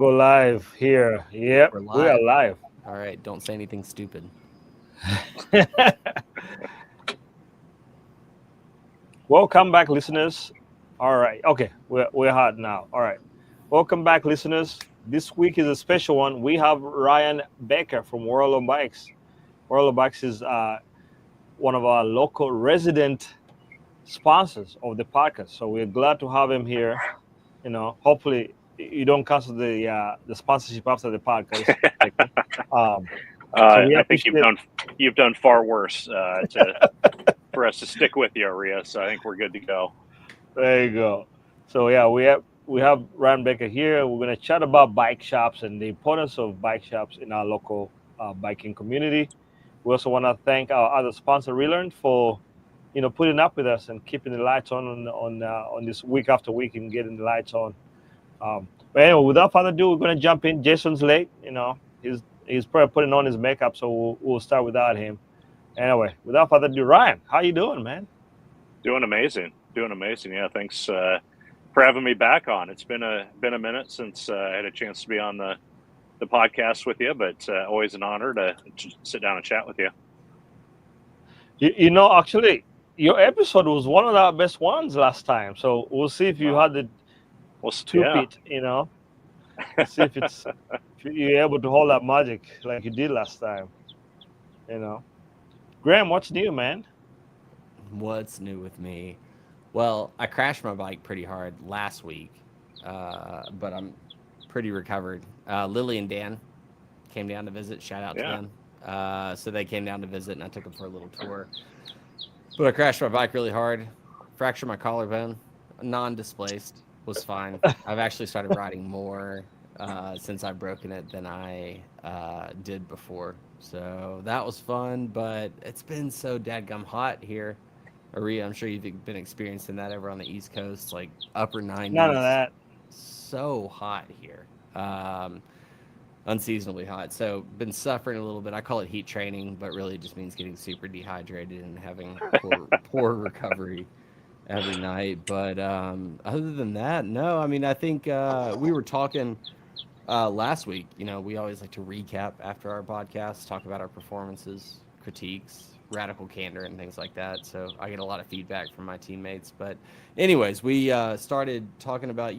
go live here. Yep, We're we are live. live. All right, don't say anything stupid. Welcome back, listeners. All right. Okay, we're hot now. All right. Welcome back, listeners. This week is a special one. We have Ryan Baker from World of Bikes. World of Bikes is one of our local resident sponsors of the podcast. So we're glad to have him here. Hopefully you don't cancel the sponsorship after the podcast, Baker. Um, so we I think appreciate. you've done far worse to for us to stick with you, Aria. So I think we're good to go. There you go. So yeah, we have Ryan Baker here. We're gonna chat about bike shops and the importance of bike shops in our local biking community. We also want to thank our other sponsor, Relearn, for putting up with us and keeping the lights on this week after week and getting the lights on. But anyway, without further ado, we're gonna jump in. Jason's late. He's probably putting on his makeup, so we'll start without him. Anyway, without further ado, Ryan, how you doing, man? Doing amazing. Doing amazing. Yeah, thanks for having me back on. It's been a minute since I had a chance to be on the podcast with you, but always an honor to sit down and chat with you. Actually, your episode was one of our best ones last time. So we'll see if you Well, had the two yeah. pit. See if you're able to hold that magic like you did last time. You know, Graham, what's new, man? What's new with me? Well, I crashed my bike pretty hard last week, but I'm pretty recovered. Lily and Dan came down to visit. Shout out to Yeah. them. So they came down to visit, and I took them for a little tour. But I crashed my bike really hard, fractured my collarbone, non-displaced, was fine. I've actually started riding more since I've broken it than I did before. So that was fun, but it's been so dadgum hot here. Aria, I'm sure you've been experiencing that over on the East Coast, like upper None of 90s. that. So hot here. Unseasonably hot. So been suffering a little bit. I call it heat training, but really it just means getting super dehydrated and having poor recovery every night. But other than that, no. I mean, I think we were talking last week. We always like to recap after our podcast, talk about our performances, critiques, radical candor, and things like that. So I get a lot of feedback from my teammates. But anyways, we started talking about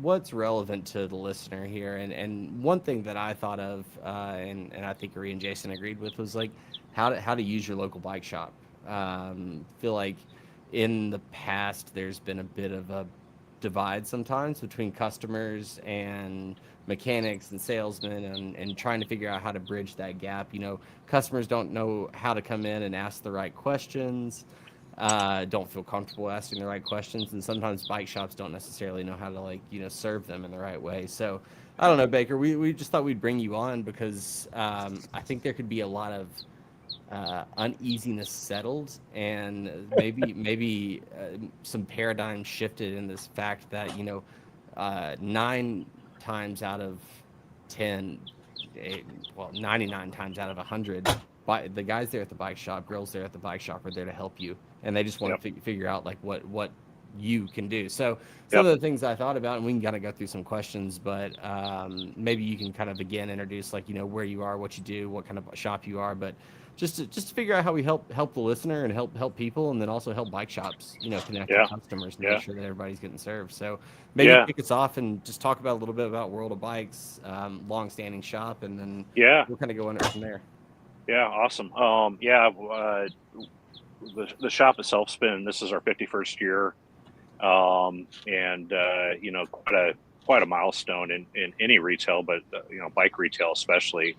what's relevant to the listener here, and one thing that I thought of, and I think Ari and Jason agreed with, was like how to use your local bike shop. Feel like in the past there's been a bit of a divide sometimes between customers and mechanics and salesmen, and trying to figure out how to bridge that gap. Customers don't know how to come in and ask the right questions, don't feel comfortable asking the right questions, and sometimes bike shops don't necessarily know how to serve them in the right way. So I don't know, Baker, we just thought we'd bring you on because I think there could be a lot of uneasiness settled, and maybe some paradigm shifted in this fact that 9 times out of 10, 99 times out of 100, the guys there at the bike shop, girls there at the bike shop, are there to help you, and they just want Yep. to figure out like what you can do. So some Yep. of the things I thought about, and we can kind of go through some questions, but maybe you can kind of again introduce where you are, what you do, what kind of shop you are, but just to figure out how we help the listener and help people, and then also help bike shops connect with Yeah. customers and make Yeah. sure that everybody's getting served. So maybe Yeah. kick us off and just talk about a little bit about World of Bikes, long-standing shop, and then Yeah. we'll kind of go into it from there. Yeah. Awesome. Yeah. The shop itself's this is our 51st year. And quite a milestone in any retail, but bike retail especially.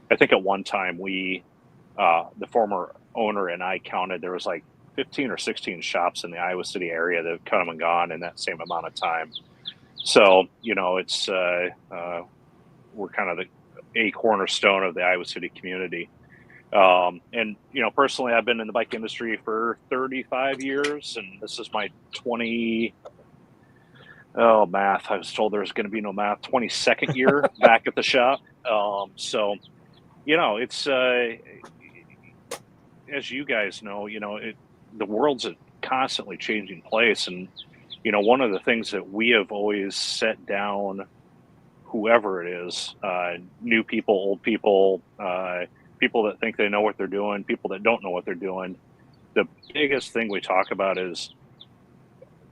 I think at one time the former owner and I counted, there was like 15 or 16 shops in the Iowa City area that have come and gone in that same amount of time. So it's we're kind of a cornerstone of the Iowa City community. And personally, I've been in the bike industry for 35 years, and this is my 20. Oh, math! I was told there was going to be no math. 22nd year back at the shop. So it's as you guys know, the world's a constantly changing place, and one of the things that we have always set down whoever it is, new people, old people, people that think they know what they're doing, people that don't know what they're doing. The biggest thing we talk about is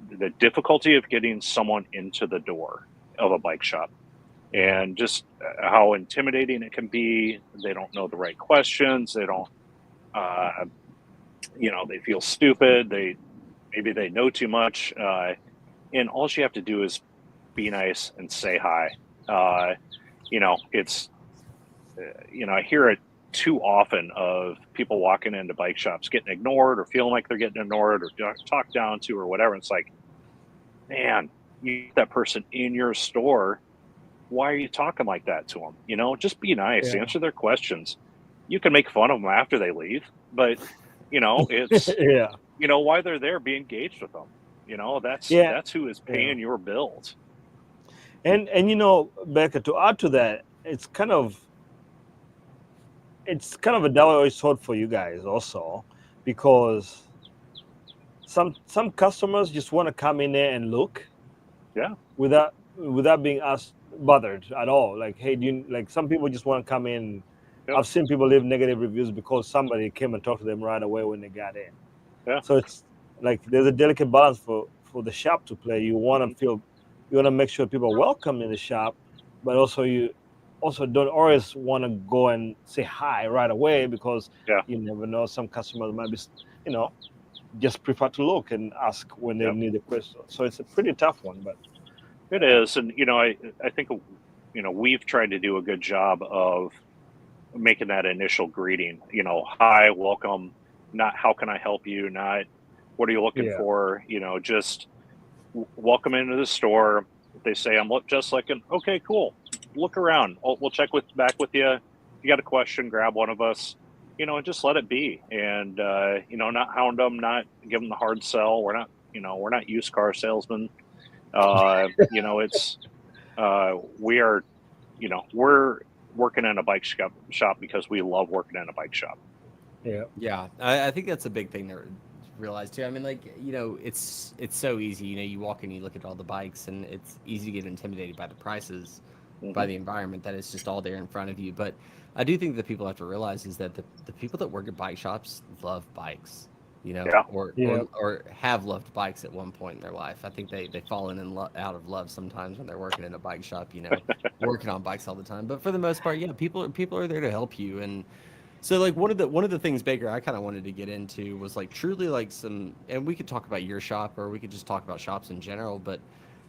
the difficulty of getting someone into the door of a bike shop, and just how intimidating it can be. They don't know the right questions. They don't, they feel stupid. Maybe they know too much. And all you have to do is be nice and say hi. It's, I hear it too often of people walking into bike shops getting ignored or feeling like they're getting ignored or talked down to or whatever. It's like, man, you get that person in your store. Why are you talking like that to them? Just be nice, answer their questions. You can make fun of them after they leave, but it's, Yeah. why they're there, be engaged with them. That's who is paying your bills. And Becca, to add to that, it's kind of a double-edged sword for you guys also, because some customers just want to come in there and look, without being asked, bothered at all. Like, hey, some people just want to come in. Yep. I've seen people leave negative reviews because somebody came and talked to them right away when they got in. Yeah. So it's like there's a delicate balance for the shop to play. You want to make sure people are welcome in the shop, but also you don't always want to go and say hi right away, because you never know. Some customers might be, just prefer to look and ask when they need a question. So it's a pretty tough one, but it is. And, I think, we've tried to do a good job of making that initial greeting, hi, welcome, not how can I help you, not what are you looking for, just welcome into the store. If they say I'm just like okay, cool, look around, we'll check back with you. If you got a question, grab one of us, and just let it be. And not hound them, not give them the hard sell. We're not used car salesmen. It's we are, we're working in a bike shop because we love working in a bike shop. Yeah, I think that's a big thing to realize too. I mean, it's so easy. You walk in, you look at all the bikes, and it's easy to get intimidated by the prices, by the environment that is just all there in front of you. But I do think that people have to realize is that the people that work at bike shops love bikes, or have loved bikes at one point in their life. I think they've fallen out of love sometimes when they're working in a bike shop, working on bikes all the time. But for the most part, people are there to help you. And so one of the things, Baker, I kind of wanted to get into was truly some, and we could talk about your shop or we could just talk about shops in general, but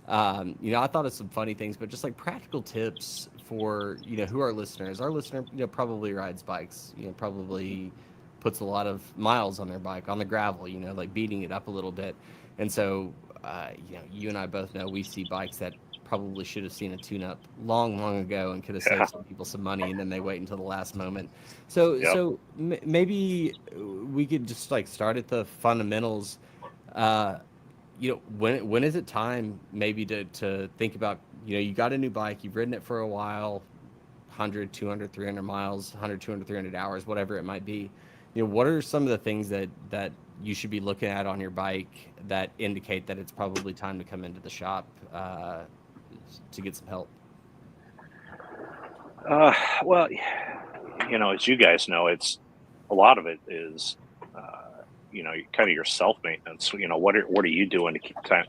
I thought of some funny things, but just practical tips for, who our listeners, probably rides bikes, probably puts a lot of miles on their bike, on the gravel, beating it up a little bit. And so, you and I both know we see bikes that probably should have seen a tune-up long ago and could have saved some people some money, and then they wait until the last moment. So maybe we could just start at the fundamentals. When is it time maybe to think about, you got a new bike, you've ridden it for a while, 100, 200, 300 miles, 100, 200, 300 hours, whatever it might be. What are some of the things that you should be looking at on your bike that indicate that it's probably time to come into the shop to get some help? Well, as you guys know, it's a lot of it is, kind of your self maintenance. What are you doing to keep track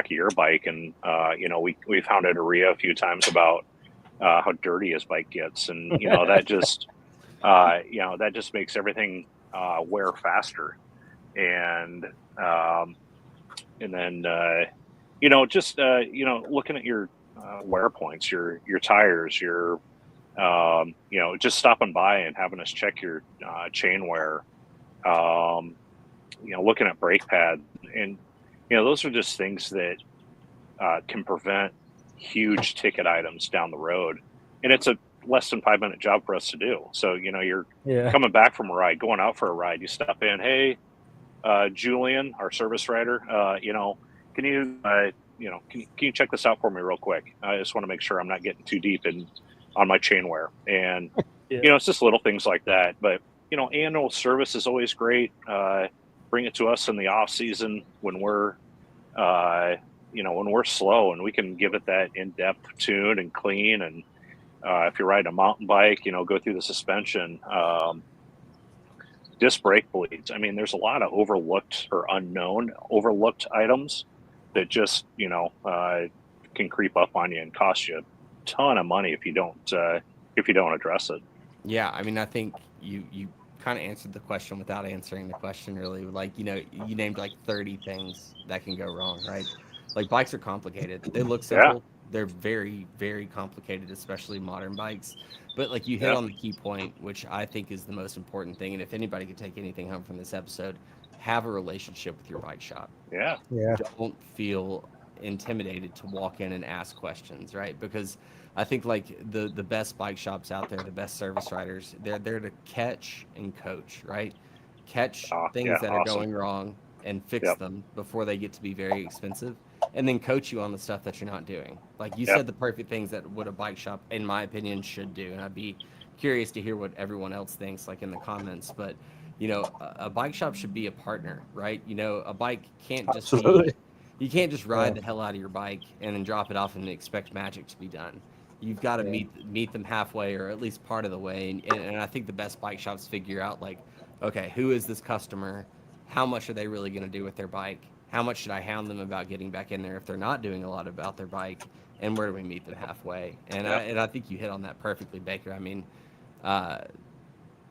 of your bike? And we've hounded Aria a few times about how dirty his bike gets, and that just that just makes everything wear faster. And then just looking at your wear points, your tires, your just stopping by and having us check your chain wear, looking at brake pad, and those are just things that can prevent huge ticket items down the road. And it's a less than 5-minute job for us to do. So you're coming back from a ride, going out for a ride, you stop in, hey, Julian, our service rider, can you check this out for me real quick? I just want to make sure I'm not getting too deep on my chain wear. And it's just little things like that. But annual service is always great. Bring it to us in the off season when we're when we're slow and we can give it that in-depth tune and clean, and if you're riding a mountain bike, go through the suspension, disc brake bleeds. I mean, there's a lot of overlooked items that just can creep up on you and cost you a ton of money if you don't address it. Yeah, I mean, I think you kind of answered the question without answering the question, really. Like, you named like 30 things that can go wrong, right? Like, bikes are complicated. They look Yeah, simple. They're very, very complicated, especially modern bikes. But like, you hit yeah, on the key point, which I think is the most important thing. And if anybody could take anything home from this episode, have a relationship with your bike shop. yeah, Yeah. Don't feel intimidated to walk in and ask questions, right? Because I think like the best bike shops out there, the best service riders, they're there to catch and coach, right? Catch yeah, things that are awesome. going wrong and fix Yep, them before they get to be very expensive, and then coach you on the stuff that you're not doing. Like you yep. said, the perfect things that what a bike shop, in my opinion, should do. And I'd be curious to hear what everyone else thinks, like in the comments. But a bike shop should be a partner, right? A bike can't just be, Absolutely. you can't just Yeah. ride the hell out of your bike and then drop it off and expect magic to be done. You've got to Yeah. meet them halfway, or at least part of the way. And I think the best bike shops figure out, like, okay, who is this customer? How much are they really going to do with their bike? How much should I hound them about getting back in there if they're not doing a lot about their bike? And where do we meet them halfway? And Yep. I think you hit on that perfectly, Baker. I mean, uh,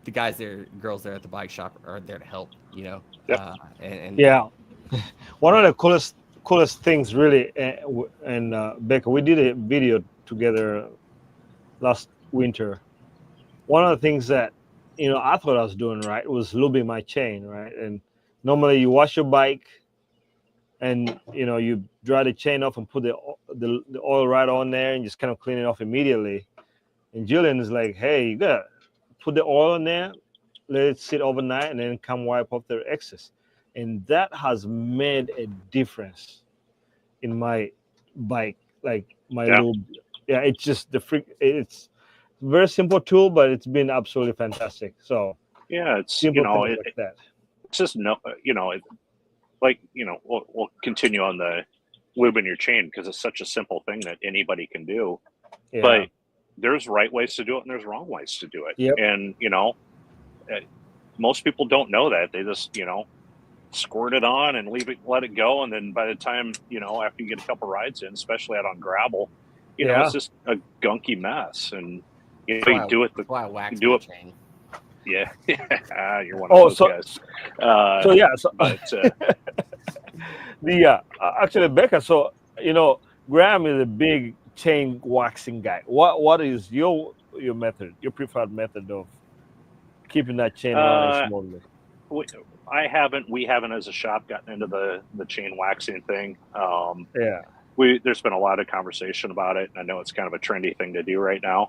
the guys there, girls there at the bike shop are there to help. Yep. And Yeah. One of the coolest things, really, and Becca, we did a video together last winter. One of the things that I thought I was doing right was lubing my chain, right? And normally you wash your bike, and you dry the chain off and put the oil right on there, and just kind of clean it off immediately. And Julian is like, "Hey, you gotta put the oil in there, let it sit overnight, and then come wipe off the excess." And that has made a difference in my bike, like my Yeah. lube. Yeah, it's just it's a very simple tool, but it's been absolutely fantastic. So Yeah, it's simple things like that. it's just we'll continue on the lubing your chain because it's such a simple thing that anybody can do. Yeah. But there's right ways to do it and there's wrong ways to do it. Yep. And most people don't know that. They just squirt it on and let it go, and then by the time after you get a couple rides in, especially out on gravel, Yeah. it's just a gunky mess. And you do it. That's why I wax do my it. chain. Yeah, you're one of those guys. So yeah, so But actually, Becca, so Graham is a big chain waxing guy. What is your method, your preferred method of keeping that chain running smoothly? we haven't as a shop gotten into the chain waxing thing. Yeah. There's been a lot of conversation about it, and I know it's kind of a trendy thing to do right now.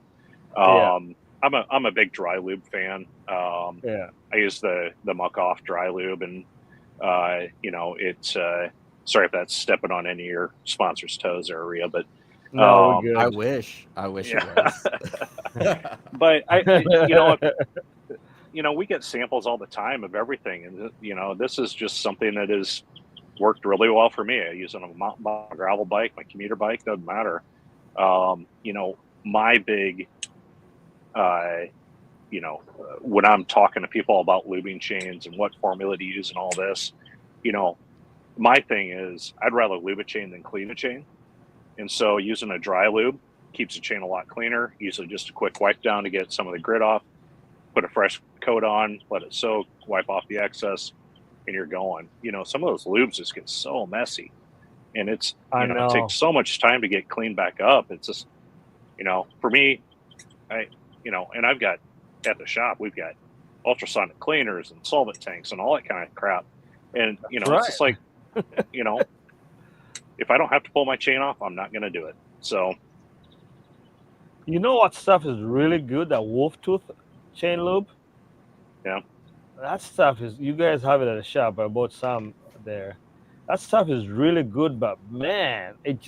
Yeah. I'm a big dry lube fan. Yeah. I use the Muck Off dry lube, and it's sorry if that's stepping on any of your sponsors' toes there, Rhea, but No, we're good. I wish Yeah. it was. but we get samples all the time of everything, and this is just something that has worked really well for me. I use it on a mountain bike, a gravel bike, my commuter bike, doesn't matter. My big when I'm talking to people about lubing chains and what formula to use and all this, my thing is I'd rather lube a chain than clean a chain. And so using a dry lube keeps the chain a lot cleaner, usually just a quick wipe down to get some of the grit off, put a fresh coat on, let it soak, wipe off the excess, and you're going. Some of those lubes just get so messy, and it takes so much time to get cleaned back up. It's just, for me, and I've got, at the shop, we've got ultrasonic cleaners and solvent tanks and all that kind of crap. And, it's just like, if I don't have to pull my chain off, I'm not going to do it. So, what stuff is really good? That wolf tooth chain lube. Yeah. That stuff is, you guys have it at the shop. I bought some there. That stuff is really good, but man, it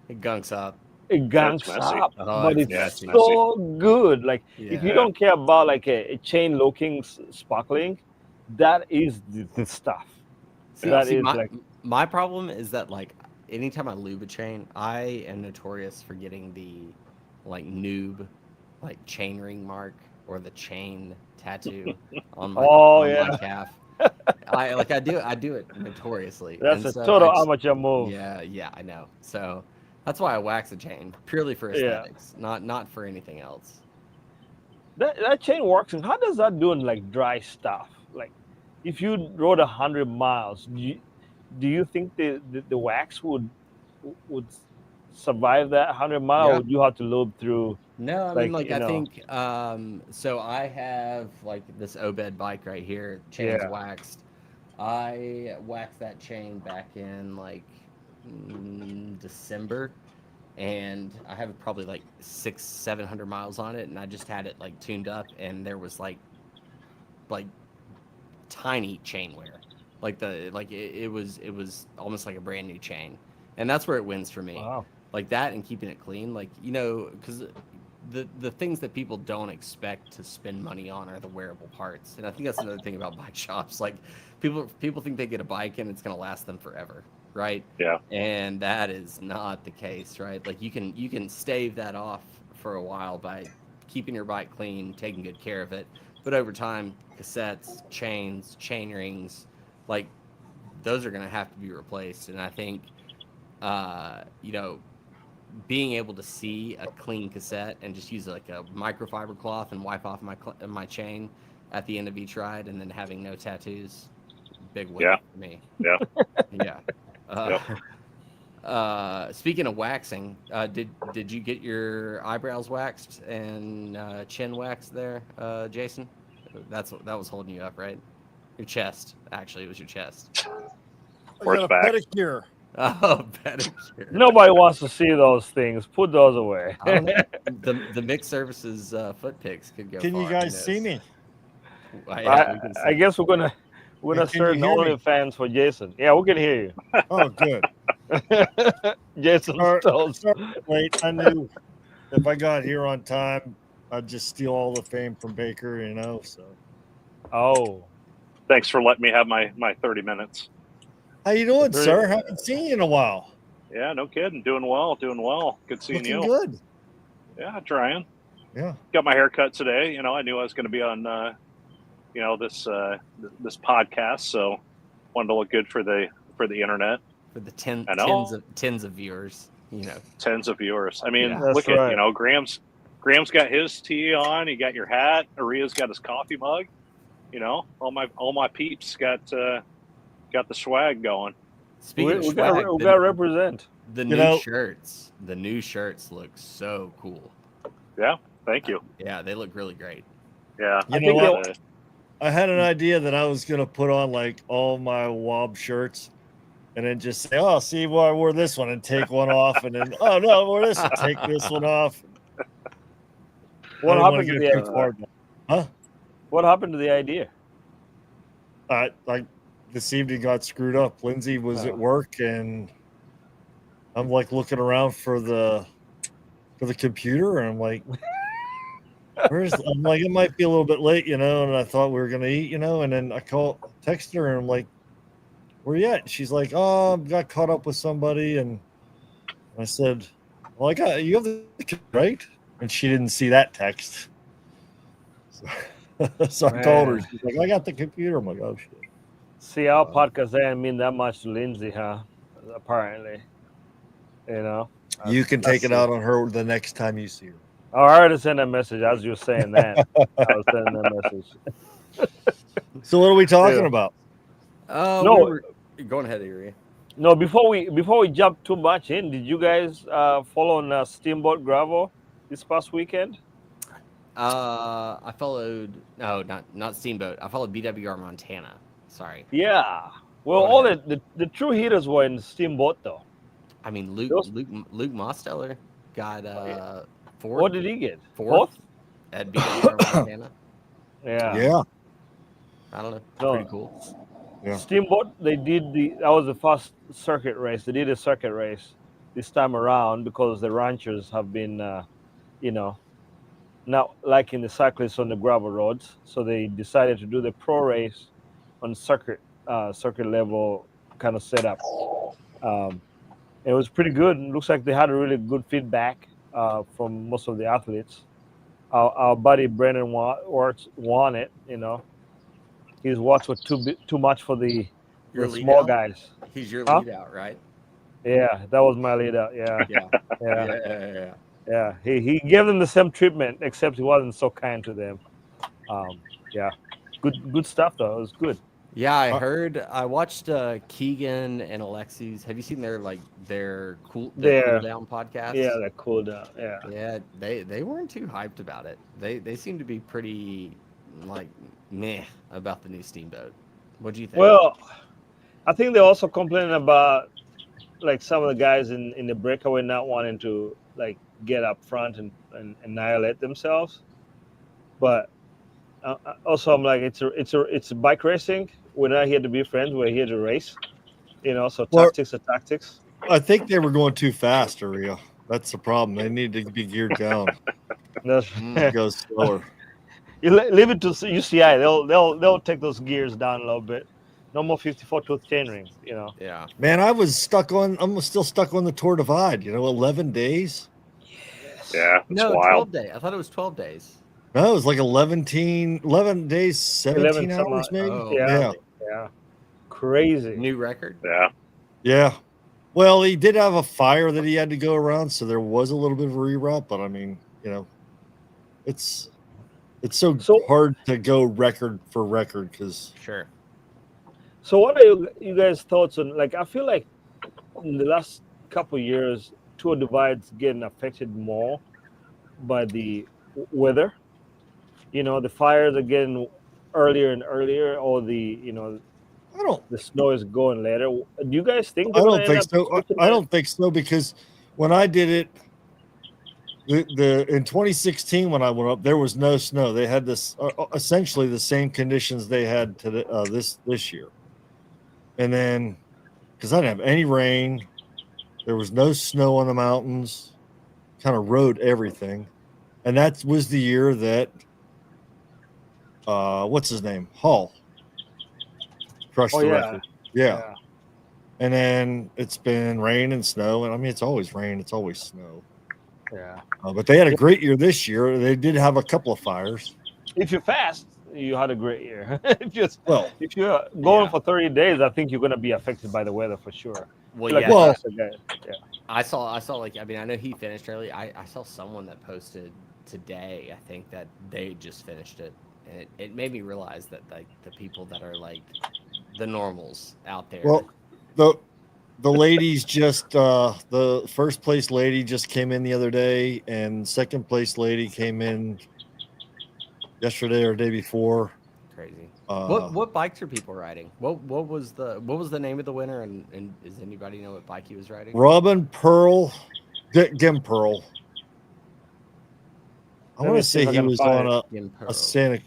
gunks up. It ganks messy. up, Oh, but it's it's messy. so good. Like if you Yeah. don't care about like a chain locking sparkling, that is the stuff. See, That see, is my, like my problem is that, like, anytime I lube a chain, I am notorious for getting the like noob, like chain ring mark or the chain tattoo Oh on my yeah, calf. I do it notoriously, that's and a so I total just amateur move. yeah, I know. So that's why I wax a chain purely for Yeah, aesthetics, not for anything else. that chain works. And how does that do in like dry stuff? Like, if you rode 100 miles, do you think the wax would survive that 100 mile, or Yeah. would you have to loop through No, I mean, like like I think so I have like this Obed bike right here, chains yeah. waxed. I waxed that chain back in like December, and I have probably like 700 miles on it, and I just had it like tuned up, and there was like tiny chain wear, it was almost like a brand new chain, and that's where it wins for me, Wow. like that and keeping it clean, like because the things that people don't expect to spend money on are the wearable parts, and I think that's another thing about bike shops. Like people think they get a bike and it's going to last them forever, right? Yeah. And that is not the case, right? Like you can stave that off for a while by keeping your bike clean, taking good care of it, but over time, cassettes, chains, chain rings, like those are going to have to be replaced, and I think you know being able to see a clean cassette and just use like a microfiber cloth and wipe off my chain at the end of each ride, and then having no tattoos, big win Yeah. for me. Yeah. Yeah. Uh, Yep. Speaking of waxing, did you get your eyebrows waxed and chin waxed there, Jason? That was holding you up, right? Your chest, actually, it was your chest. I Or it's got a back. pedicure. Oh, pedicure. Nobody wants to see those things. Put those away. I don't know. The mixed services foot pics could go Can far. you Who guys see knows? me? Yeah, I, we can I see. guess we're gonna And can you start an hear me? OnlyFans for Jason. Yeah, we can hear Oh, good. you. Jason Stokes. Sorry, late. I knew if I got here on time, I'd just steal all the fame from Baker, you know. So, Oh, Thanks for letting me have my 30 minutes. how you doing, Very- sir? Haven't seen you in a while. Yeah, no kidding. Doing well. Doing well. Good seeing Looking you. good. Yeah, trying. Yeah. Got my hair cut today. I knew I was going to be on this podcast, so wanted to look good for the internet. For the I know. tens of viewers, Tens of viewers. I mean, Yeah. That's look right. at Graham's got his tee on. You got your hat. Aria's got his coffee mug. All my peeps got the swag going. Speaking of we swag, gotta represent. the You new know- shirts, look so cool. Yeah, thank you. Yeah, they look really great. Yeah, You I know think what? I had an idea that I was gonna put on like all my Wob shirts, and then just say, "Oh, see, well, I wore this one," and take one off, and then, "Oh no, I wore this one, take this one off." What I didn't wanna happened to get the too far down. Huh? What happened to the idea? Like this evening got screwed up. Lindsay was at work, and I'm like looking around for the computer, and I'm like, I'm like, it might be a little bit late, and I thought we were gonna eat, and then I texted her, and I'm like, where you at? And she's like, oh, I got caught up with somebody, and I said, well, you have the computer, right? And she didn't see that text. So I told her, Man. she's like, I got the computer. I'm like, oh shit. See, our podcast didn't mean that much to Lindsay, huh? Apparently, You can take That's it out on her the next time you see her. Oh, I already sent a message as you were saying that. I was sending that message. So what are we talking Yeah. about? No. Go ahead, Erie. No, before we jump too much in, did you guys follow on Steamboat Gravel this past weekend? I followed not Steamboat. I followed BWR Montana. Sorry. Yeah. Well, Go all ahead. the true hitters were in Steamboat, though. I mean, Luke Mosteller got fourth. What did he get? Fourth at BWR Montana. Yeah. I don't know. No. Pretty cool. Yeah. Steamboat, that was the first circuit race. They did a circuit race this time around because the ranchers have been, not liking the cyclists on the gravel roads. So they decided to do the pro race on circuit level kind of setup. It was pretty good. It looks like they had a really good feedback from most of the athletes. Our buddy Brennan won it. His watts were too much for Your the lead small out? guys. He's your Huh? lead out, right? Yeah, that was my leader. Yeah, Yeah. yeah, Yeah. yeah. He gave them the same treatment, except he wasn't so kind to them. Um, yeah, good stuff though. It was good. Yeah, Uh, I watched Keegan and Alexi's. Have you seen their cool There, down yeah, podcast? that cool down. Yeah. Yeah, they weren't too hyped about it. They seem to be pretty like meh about the new Steamboat. What do you think? Well, I think they're also complaining about like some of the guys in the breakaway not wanting to like get up front and annihilate themselves. But also, I'm like, it's bike racing. We're not here to be friends. We're here to race. So well, tactics are tactics. I think they were going too fast, Aria. That's the problem. They need to be geared down That's, Mm. and go slower. you leave it to UCI. They'll take those gears down a little bit. No more 54 tooth chainring. Yeah. Man, I'm still stuck on the Tour Divide, 11 days. Yeah, it's No, wild. 12 days. I thought it was 12 days. No, it was like 11 days, 17 11 some hours, maybe. Oh, Yeah, Yeah. yeah, crazy. new record. Yeah, Yeah. Well, he did have a fire that he had to go around, so there was a little bit of a reroute, but I mean, it's so So hard to go record for record because Sure. so what are you guys thoughts on, like, I feel like in the last couple of years, Tour Divide's getting affected more by the weather. The fires are getting earlier and earlier, or I don't the snow is going later. Do you guys think I they're gonna don't end think up so. switching I that? don't think so because when I did it, the in 2016 when I went up, there was no snow. They had this essentially the same conditions they had to this year, and then because I didn't have any rain, there was no snow on the mountains, kind of rode everything, and that was the year that what's his name, Hall, crushed Oh the yeah, record. Yeah. yeah. And then it's been rain and snow, and I mean it's always rain, it's always snow. Yeah. But they had a great year this year. They did have a couple of fires. If you're fast, you had a great year. Well, If you're going Yeah. for 30 days, I think you're gonna be affected by the weather for sure. Well, Like yeah. the Well- faster guy. Yeah. I saw like I mean I know he finished early. I saw someone that posted today. I think that they just finished it, and it made me realize that like the people that are like the normals out there. well, the ladies just the first place lady just came in the other day, and second place lady came in yesterday or day before. Crazy. Uh, What bikes are people riding? What was the name of the winner? And does anybody know what bike he was riding? Robin Pearl, Gim Pearl. I Let want me to see if say I he can was find on Jim Pearl. a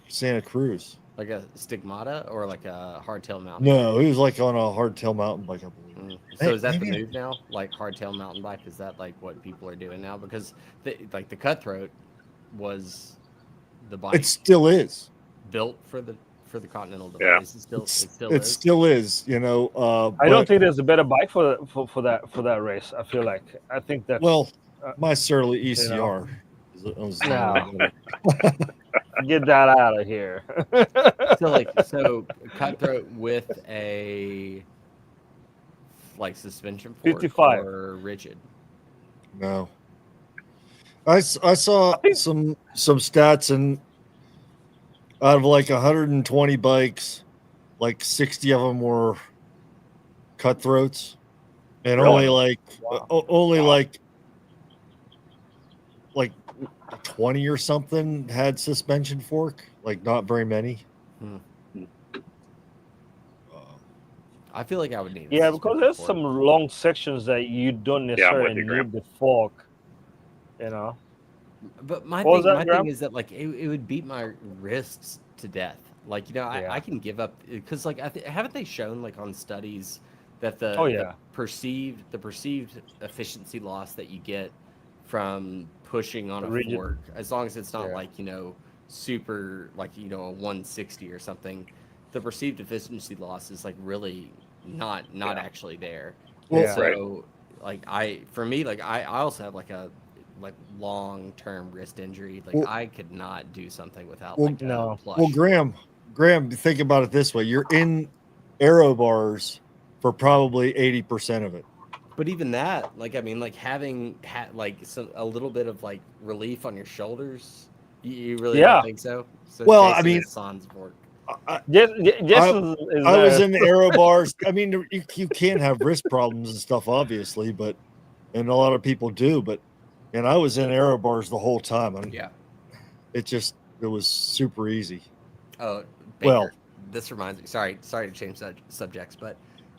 Santa Cruz. Like a Stigmata or like a hardtail mountain? No, he was like on a hardtail mountain bike, I believe. Mm. So is that the Maybe- move now? Like hardtail mountain bike? Is that like what people are doing now? Because like the Cutthroat was the bike It still is. built for the Continental Yeah. Divide. It still is. I don't think there's a better bike for that race. I feel like I think that's Well, uh, my Surly ECR. No. Get that out of here. so Cutthroat with a like suspension fork 55. or rigid. No. I saw some stats, and out of like 120 bikes, like 60 of them were Cutthroats, and Really? only like Wow. only Wow. like 20 or something had suspension fork. Like not very many. Hmm. Uh, I feel like I would need. a Yeah, because suspension there's fork. some long sections that you don't necessarily with you, Graham. need the fork. But my What was thing, that, my Graham? thing is that like it would beat my wrists to death. Like Yeah. I can give up because like haven't they shown like on studies that the Oh, the yeah. perceived efficiency loss that you get from pushing on a Rigid. fork, as long as it's not Yeah. like super like a 160 or something, the perceived efficiency loss is like really not Yeah. actually there. Well, And so for me, like I also have like a like long-term wrist injury. Like Well, I could not do something without well, like a No. plush. well, Graham, think about it this way: you're in aero bars for probably 80% of it. But even that, like I mean, like having like a little bit of like relief on your shoulders, you really don't Yeah. think so? So Well, I Jason mean, is sans work. I, Jason is I was in the aero bars. I mean, you can have wrist problems and stuff, obviously, but and a lot of people do. But and I was in aero bars the whole time, and Yeah. it was super easy. Oh, Well, Baker, this reminds me. Sorry to change subjects, but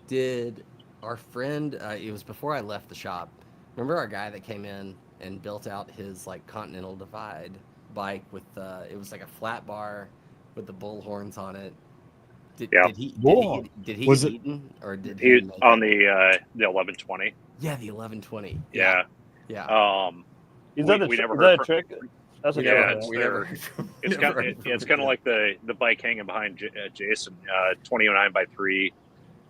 did our friend? It was before I left the shop. Remember our guy that came in and built out his like Continental Divide bike with it was like a flat bar with the bull horns on it. Did, Yeah. did he did Whoa. he did he Was get it- eaten or did he He make on it? the 1120. Yeah, the 1120. Yeah. Yeah. Is We, that we never is heard that a from. trick? That's a We trick. Yeah, never it's Right? we never their. heard from, It's never kind. heard from It's him kind of again. like the bike hanging behind Jason, 29x3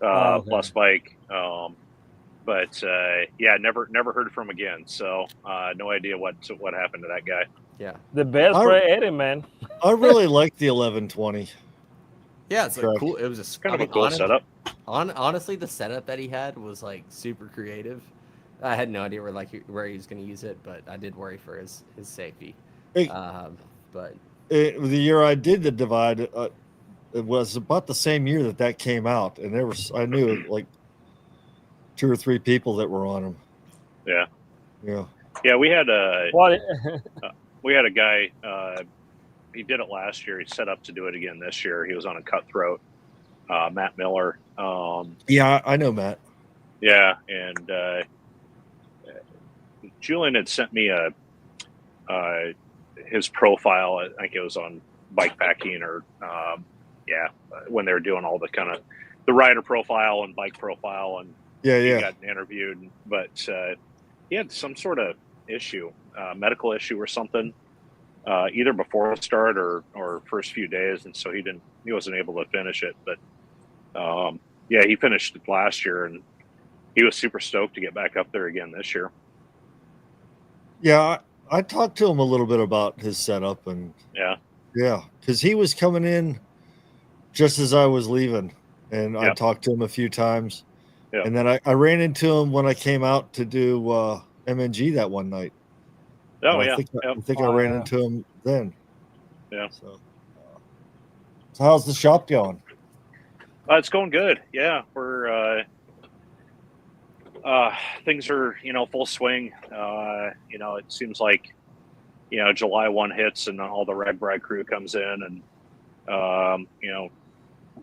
Oh, okay. plus bike. But yeah, never heard from him again. So no idea what happened to that guy. Yeah. The best I- for Eddie, man. I really like the 1120. Yeah, it's like Track. cool. It was Kind I of a mean, cool setup. honestly, the setup that he had was like super creative. I had no idea where he was going to use it, but I did worry for his safety. Hey, But the year I did the Divide, it was about the same year that came out, and I knew like 2 or 3 people that were on them. Yeah. Yeah. Yeah, we had What? a guy. He did it last year. He set up to do it again this year. He was on a Cutthroat, Matt Miller. Yeah, I know Matt. Yeah, and Julian had sent me his profile. I think it was on bikepacking or when they were doing all the kind of the rider profile and bike profile, and Yeah, he yeah. got interviewed, but he had some sort of issue, medical issue or something, either before the start or first few days, and so he wasn't able to finish it. But yeah, he finished it last year, and he was super stoked to get back up there again this year. Yeah, I talked to him a little bit about his setup, and Yeah, because he was coming in just as I was leaving, and I Yeah. talked to him a few times, Yeah. and then I ran into him when I came out to do MNG that one night. oh And yeah, I think I Oh, ran yeah. into him then. Yeah. So how's the shop going? It's going good. Yeah, we're things are full swing. It seems like July 1 hits and all the Red Bride crew comes in and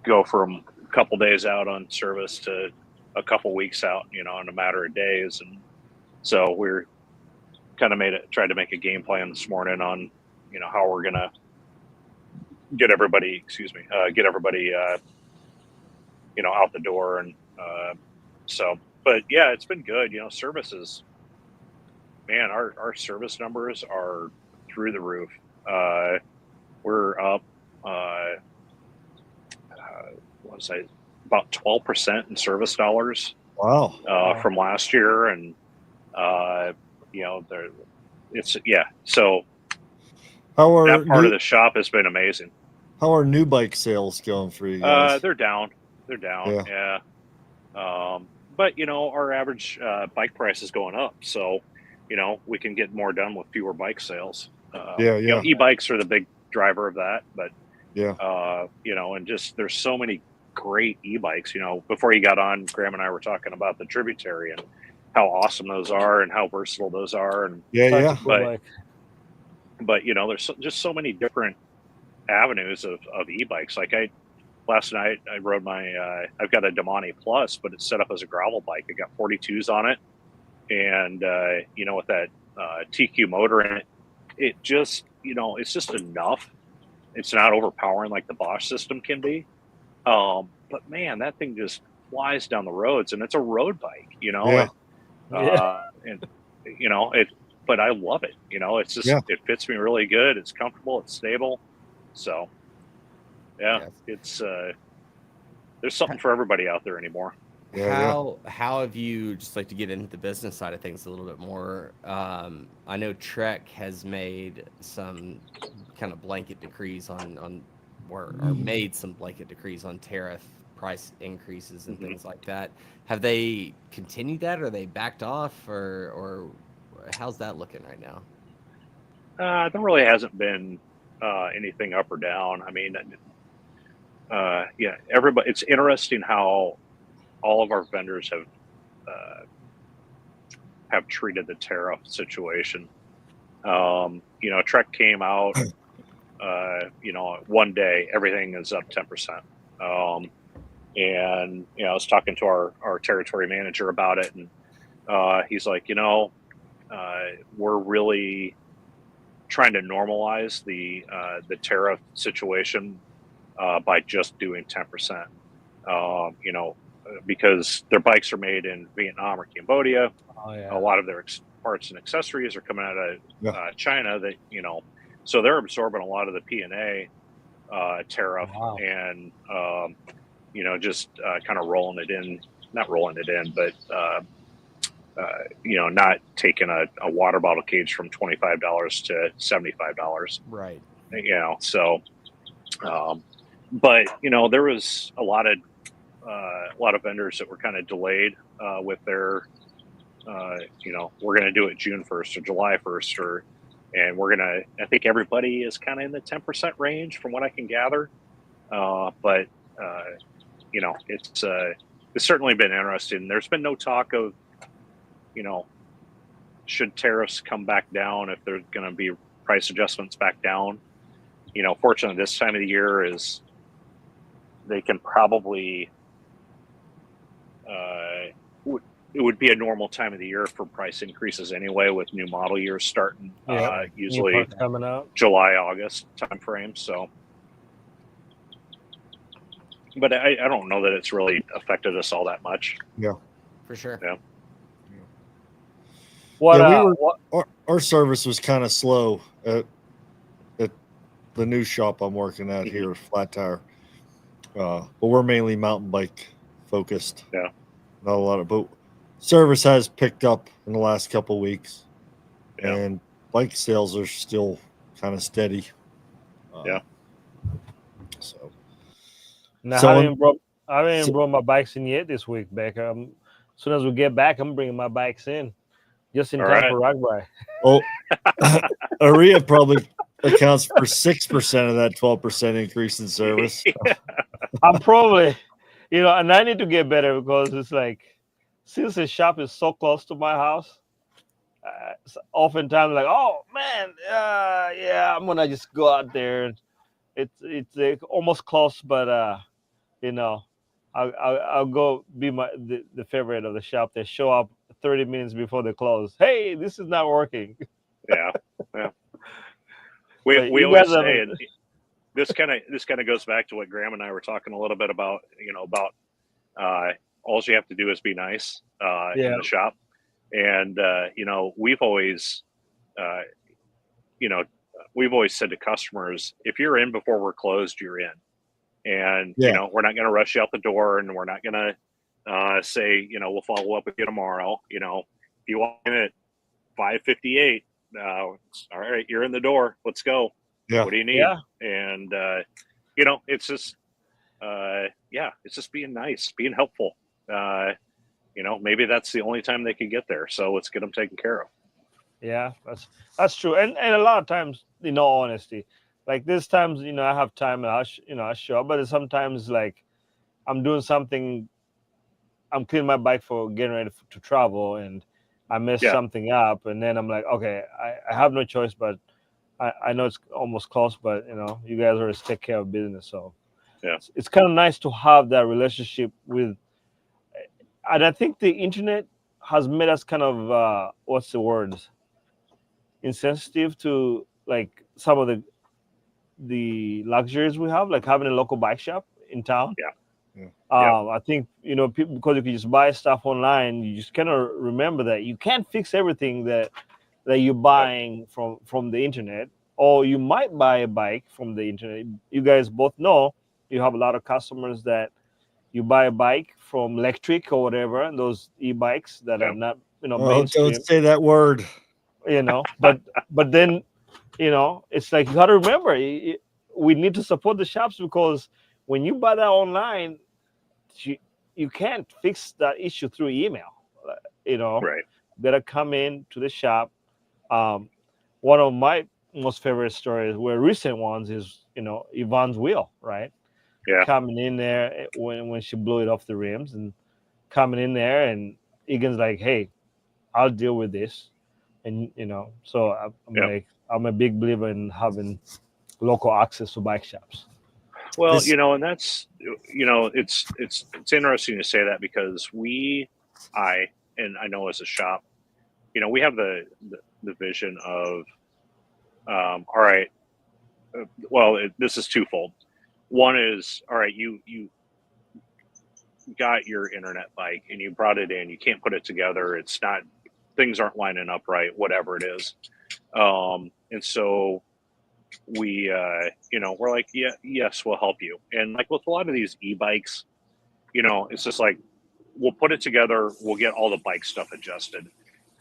go from a couple days out on service to a couple weeks out, in a matter of days. And so we're kind of tried to make a game plan this morning on how we're gonna get everybody out the door. And but yeah, it's been good. Services, man, our service numbers are through the roof. We're up what was I about 12% in service dollars Wow. from last year. And so How are that part of the shop has been amazing. how are new bike sales going for you guys? They're down. Yeah. But our average bike price is going up, so we can get more done with fewer bike sales. Yeah. E-bikes are the big driver of that, but Yeah. and just there's so many great e-bikes. Before you got on, Graham and I were talking about the Tributary and how awesome those are and how versatile those are. And Such a Yeah. cool But- bike. but there's just so many different avenues of e-bikes. Like last night I rode I've got a Damani Plus, but it's set up as a gravel bike. It got 42s on it, and with that TQ motor in it, it just it's just enough. It's not overpowering like the Bosch system can be, but man, that thing just flies down the roads, and it's a road bike. Yeah. And it. But I love it. It's just it fits me really good. It's comfortable. It's stable. So yeah. Yes. It's there's something for everybody out there anymore. How have you, just like to get into the business side of things a little bit more? I know Trek has made some kind of blanket decrees or made some blanket decrees on tariff price increases and things like that. Have they continued that, or they backed off, or how's that looking right now? There really hasn't been anything up or down. I mean, yeah, everybody. It's interesting how all of our vendors have treated the tariff situation. Trek came out. One day everything is up 10%. And I was talking to our territory manager about it, and he's like, we're really trying to normalize the tariff situation by just doing 10%. Because their bikes are made in Vietnam or Cambodia. Oh, yeah. A lot of their parts and accessories are coming out of China. That so they're absorbing a lot of the P&A tariff, and just kind of rolling it in. Not rolling it in, but not taking a water bottle cage from $25 to $75. Right. So, but there was a lot of vendors that were kind of delayed with their, we're going to do it June 1st or July 1st, and I think everybody is kind of in the 10% range from what I can gather. But it's certainly been interesting. There's been no talk of, should tariffs come back down, if there's going to be price adjustments back down. Fortunately, this time of the year is they can probably, it would be a normal time of the year for price increases anyway, with new model years starting usually coming out July, August timeframe. So, but I don't know that it's really affected us all that much. Yeah, for sure. Yeah. Our service was kind of slow at the new shop I'm working at here, Flat Tire. But we're mainly mountain bike focused. Yeah. Not a lot of, but service has picked up in the last couple of weeks. Yeah. And bike sales are still kind of steady. So. Now, I haven't even brought my bikes in yet this week, Becca. As soon as we get back, I'm bringing my bikes in, just in time for rock bike. Oh, Aria probably accounts for 6% of that 12% increase in service. I'm probably, and I need to get better, because it's like, since the shop is so close to my house, oftentimes like, oh man, I'm gonna just go out there. It's almost close, but I'll go be the favorite of the shop. They show up 30 minutes before they close. Hey, this is not working. Yeah. We always say, and this kind of goes back to what Graham and I were talking a little bit about. All you have to do is be nice in the shop, and we've always said to customers, if you're in before we're closed, you're in. And, we're not going to rush you out the door, and we're not going to say, we'll follow up with you tomorrow. If you walk in at 5:58, all right, you're in the door. Let's go. Yeah. What do you need? Yeah. And, it's just, it's just being nice, being helpful. Maybe that's the only time they can get there. So let's get them taken care of. Yeah, that's true. And a lot of times, in all honesty, like this times, I have time and I show up, but sometimes like I'm doing something, I'm cleaning my bike for getting ready to travel, and I mess something up, and then I'm like, okay, I have no choice, but I know it's almost close, but you guys always take care of business. So it's kind of nice to have that relationship with, and I think the internet has made us kind of, what's the word? Insensitive to like some of the luxuries we have, like having a local bike shop in town. I think people, because you can just buy stuff online, you just cannot remember that you can't fix everything that you're buying from the internet, or you might buy a bike from the internet. You guys both know you have a lot of customers that you buy a bike from electric or whatever, those e-bikes that are not, Oh, mainstream, don't say that word. but then, it's like you got to remember, we need to support the shops, because when you buy that online, you, you can't fix that issue through email. uh, You know, Right. better come in to the shop. Um, One of my most favorite stories, were recent ones, is Yvonne's wheel, right? Yeah. Coming in there, when she blew it off the rims, and coming in there, and Egan's like, "Hey, I'll deal with this," and so I'm Yeah. like, I'm a big believer in having local access to bike shops. Well, This- and that's it's interesting to say that, because and I know as a shop, we have the vision of, all right, well, this is twofold. One is, all right, you got your internet bike and you brought it in, you can't put it together, it's not, things aren't lining up right, whatever it is, and so we're like, yeah, yes, we'll help you. And like with a lot of these e-bikes, it's just like, we'll put it together, we'll get all the bike stuff adjusted,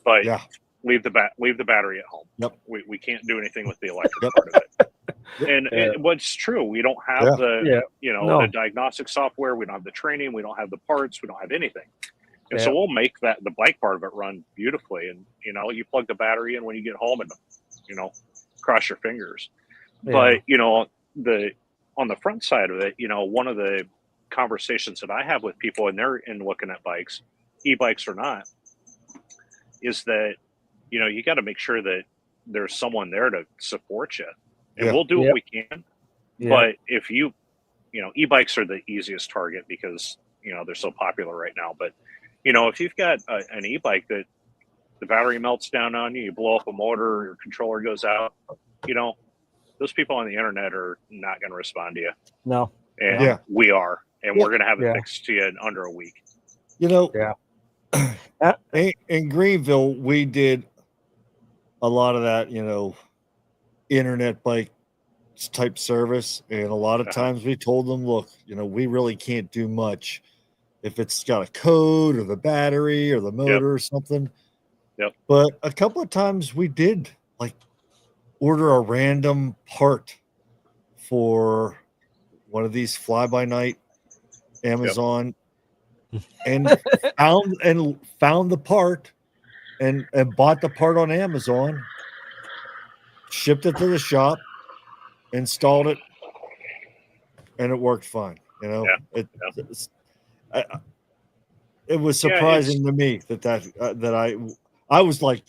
but Yeah. leave the battery at home. Yep. We can't do anything with the electric Yep. part of it. And Yeah. what's true, we don't have Yeah. the No. the diagnostic software, we don't have the training, we don't have the parts, we don't have anything. And so Yeah. we'll make the bike part of it run beautifully. And you plug the battery in when you get home, and cross your fingers. But the on the front side of it, one of the conversations that I have with people, and they're in looking at bikes, e-bikes or not, is that you got to make sure that there's someone there to support you, and Yeah. we'll do what we can. Yeah. But if e-bikes are the easiest target, because they're so popular right now. But if you've got an e-bike that the battery melts down on you, you blow up a motor, your controller goes out, those people on the internet are not going to respond to you. No. And Yeah. we are, and we're going to have it Yeah. fixed to you in under a week. Yeah. In Greenville, we did a lot of that, internet bike type service. And a lot of times we told them, look, we really can't do much if it's got a code or the battery or the motor or something. Yep. But a couple of times we did like order a random part for one of these fly by night Amazon and found the part and bought the part on Amazon, shipped it to the shop, installed it, and it worked fine. It was surprising to me that I was like,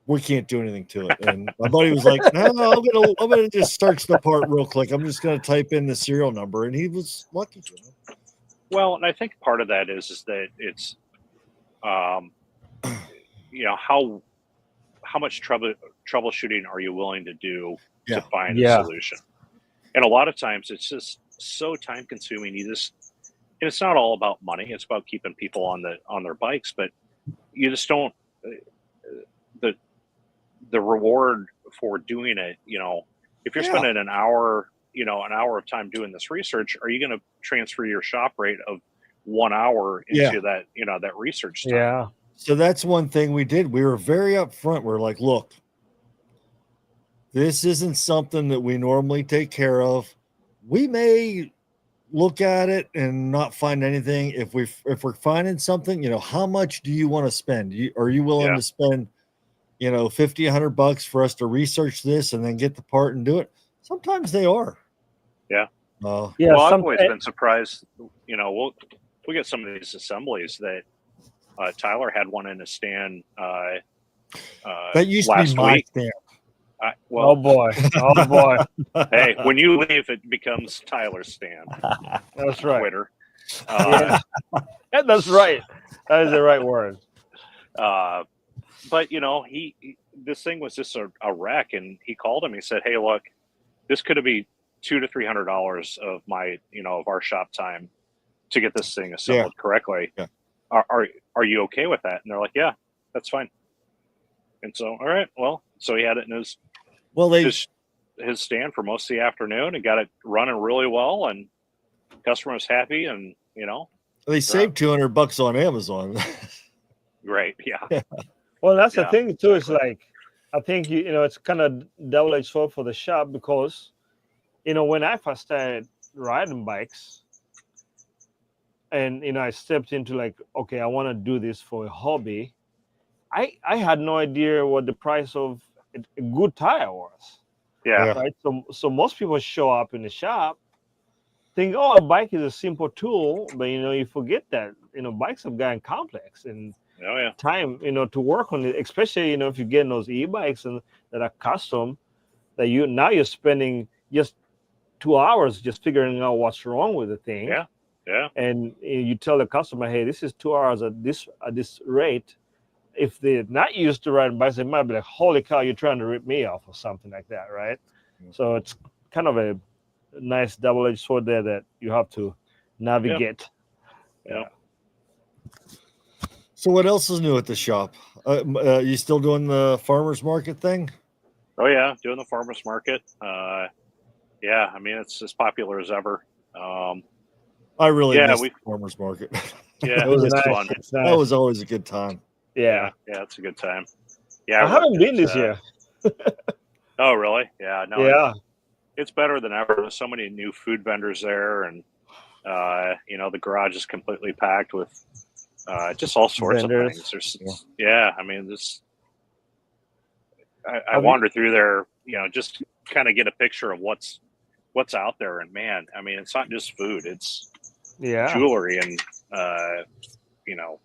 we can't do anything to it. And my buddy was like, no, I'm gonna just search the part real quick. I'm just gonna type in the serial number, and he was lucky. Well, and I think part of that is that it's, how much troubleshooting are you willing to do to find a solution? And a lot of times it's just so time consuming. And it's not all about money. It's about keeping people on their bikes, but you just don't, the reward for doing it, if you're spending an hour of time doing this research, are you going to transfer your shop rate of 1 hour into that, that research time? Yeah. So that's one thing we did. We were very upfront. We're like, look, this isn't something that we normally take care of. We may look at it and not find anything. If we're finding something, how much do you want to spend? Are you willing to spend, $50, $100 for us to research this and then get the part and do it? Sometimes they are. Yeah. Yeah. Well, I've always been surprised. We'll get some of these assemblies that Tyler had one in a stand that used to be my stand. Oh boy. Hey, when you leave, it becomes Tyler's stand. That's right. Twitter. That's right. That is the right word. But this thing was just a wreck, and he called him. He said, "Hey, look, this could be $200 to $300 of my, of our shop time to get this thing assembled correctly. Yeah. Are you okay with that?" And they're like, "Yeah, that's fine." And so, all right, well, so he had it in his stand for most of the afternoon and got it running really well, and customer was happy, and They saved $200 on Amazon. Right. Yeah. Well, that's the Yeah, thing too. It's exactly. like I think it's kind of double-edged sword for the shop because when I first started riding bikes and I stepped into like, okay, I want to do this for a hobby. I had no idea what the price of a good tire was, Yeah. Yeah. right? So most people show up in the shop think, oh, a bike is a simple tool, but you forget that bikes have gotten complex and Oh yeah. time to work on it, especially if you're getting those e-bikes and that are custom, that you're spending just 2 hours just figuring out what's wrong with the thing, Yeah. Yeah. and you tell the customer, hey, this is 2 hours at this rate. If they're not used to riding bikes, they might be like, holy cow, you're trying to rip me off or something like that, right? So it's kind of a nice double-edged sword there that you have to navigate. Yeah. So what else is new at the shop? You still doing the farmers market thing? Oh yeah. Doing the farmers market. Yeah. I mean, it's as popular as ever. I really Yeah. miss We. the farmers market. Yeah. It was It's nice. fun. It's That nice. was always a good time. Yeah. Yeah. It's a good time. Yeah. I I worked haven't been this at. year. Oh really? Yeah. No. Yeah. It's better than ever. There's so many new food vendors there, and the garage is completely packed with just all sorts of Vendors. things. Yeah. I mean, I Have you? wander through there, just kind of get a picture of what's out there. And man, I mean, it's not just food; it's Yeah. jewelry and you know,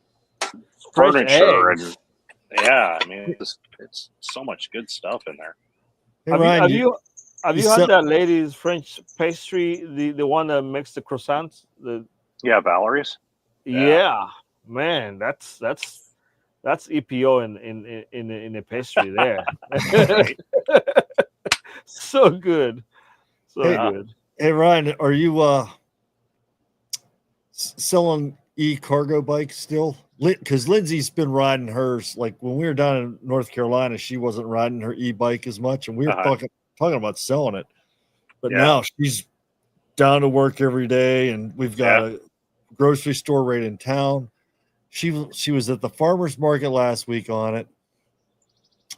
Fresh furniture and eggs. yeah. I mean, it's so much good stuff in there. Hey Have you Ryan, have you have you you had sell, that lady's French pastry, the one that makes the croissants? Yeah, Valerie's. Yeah, Yeah, man, that's EPO in a pastry there. right. So good, so hey Yeah. good. hey Ryan, are you selling e-cargo bikes still? Because Lindsay's been riding hers. Like when we were down in North Carolina, she wasn't riding her e-bike as much, and we were Uh-huh. talking about selling it. But Yeah. now she's down to work every day, and we've got Yeah. a grocery store right in town. She was at the farmers market last week on it,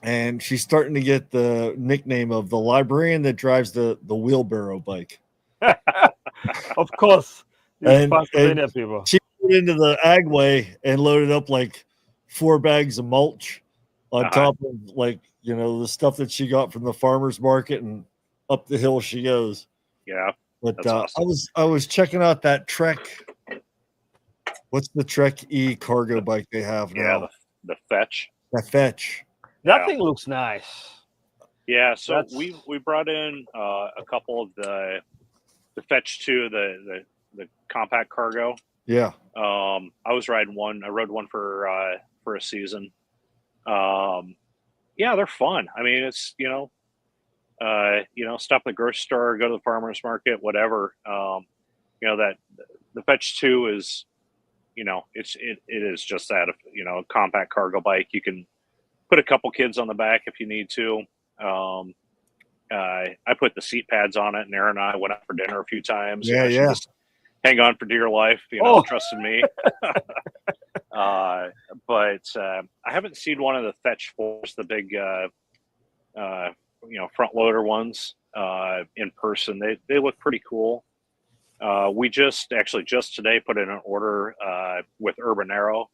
and she's starting to get the nickname of the librarian that drives the wheelbarrow bike. Of course, these And Pennsylvania people. she went into the agway and loaded up like 4 bags of mulch on Uh-huh. top of like the stuff that she got from the farmers market, and up the hill she goes. Yeah. But That's awesome. I was checking out that Trek. What's the Trek E cargo bike they have Yeah. now? The Fetch. That Fetch. That Yeah. thing looks nice. Yeah. So That's we brought in a couple of the Fetch 2, the compact cargo. Yeah. I was riding one. I rode one for a season. Yeah, they're fun. I mean, it's stop at the grocery store, go to the farmers market, whatever. That the Fetch 2 is, it is just that, a compact cargo bike. You can put a couple kids on the back if you need to. I put the seat pads on it, and Aaron and I went out for dinner a few times. Yeah, She yeah. just hang on for dear life, Oh. trusting me. But I haven't seen one of the Fetch 4s, the big, front loader ones, in person. They look pretty cool. We just today put in an order with Urban Arrow,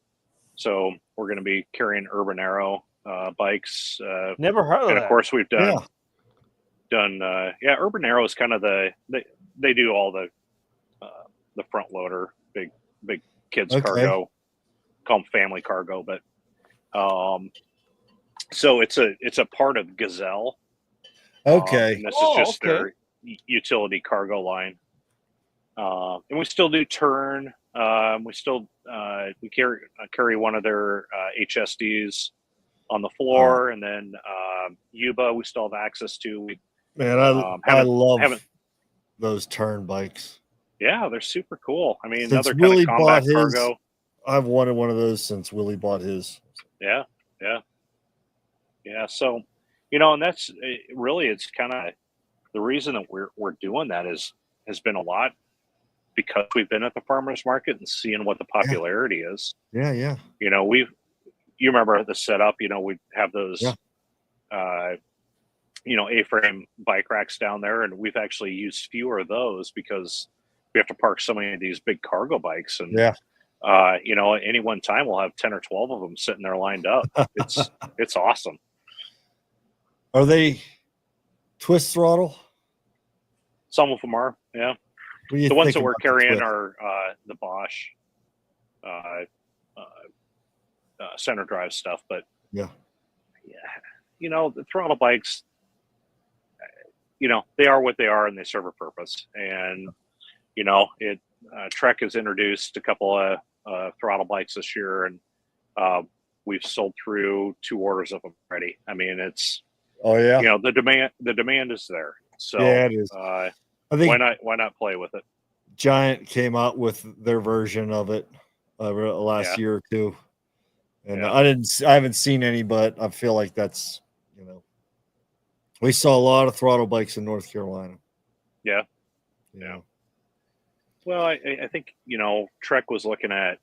so we're going to be carrying Urban Arrow bikes, never heard of and that. of course we've Yeah. done. Urban Arrow is kind of they do all the front loader, big kids Okay. cargo, call them family cargo, but so it's a part of Gazelle. Okay. And this Oh, is just okay. their utility cargo line. And we still do Turn. We still we carry one of their HSDs on the floor, and then Yuba we still have access to. We Man, I love those Turn bikes. Yeah, they're super cool. I mean, Since another kind Willie of bought combat his, cargo. I've wanted one of those since Willie bought his. Yeah. So, and that's really, it's kind of the reason that we're doing that has been a lot because we've been at the farmers market and seeing what the popularity is. Yeah, yeah. You know, you remember the setup, you know, we have those, you know, A-frame bike racks down there, and we've actually used fewer of those because we have to park so many of these big cargo bikes. And, you know, at any one time we'll have 10 or 12 of them sitting there lined up. It's awesome. Are they twist throttle? Some of them are, yeah. The ones that we're carrying are the Bosch center drive stuff, but yeah, you know, the throttle bikes, you know, they are what they are and they serve a purpose. And you know, Trek has introduced a couple of throttle bikes this year, and we've sold through 2 orders of them already. I mean, it's you know, the demand is there. So yeah, it is. I think why not play with it? Giant came out with their version of it last year or two, and I haven't seen any, but I feel like that's, you know, we saw a lot of throttle bikes in North Carolina. Yeah. Well, I think, you know, Trek was looking at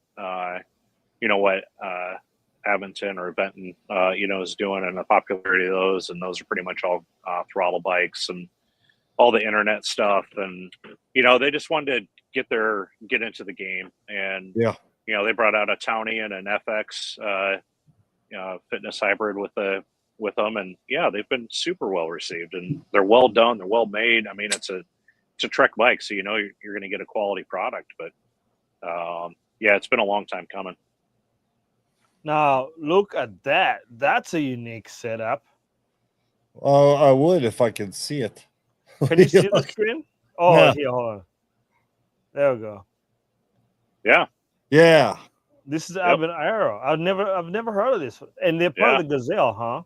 you know, what Aventon or Benton you know, is doing, and the popularity of those, and those are pretty much all throttle bikes and all the internet stuff, and you know, they just wanted to get into the game. And you know, they brought out a Townie and an FX fitness hybrid with them, and they've been super well received, and they're well done, they're well made. I mean, it's a Trek bike, so you know you're going to get a quality product. But it's been a long time coming. Now look at that. That's a unique setup. I would if I could see it. Can you see the screen? Oh, here, hold on. There we go. Yeah. This is Urban Aero. I've never heard of this. And they're part of the Gazelle, huh?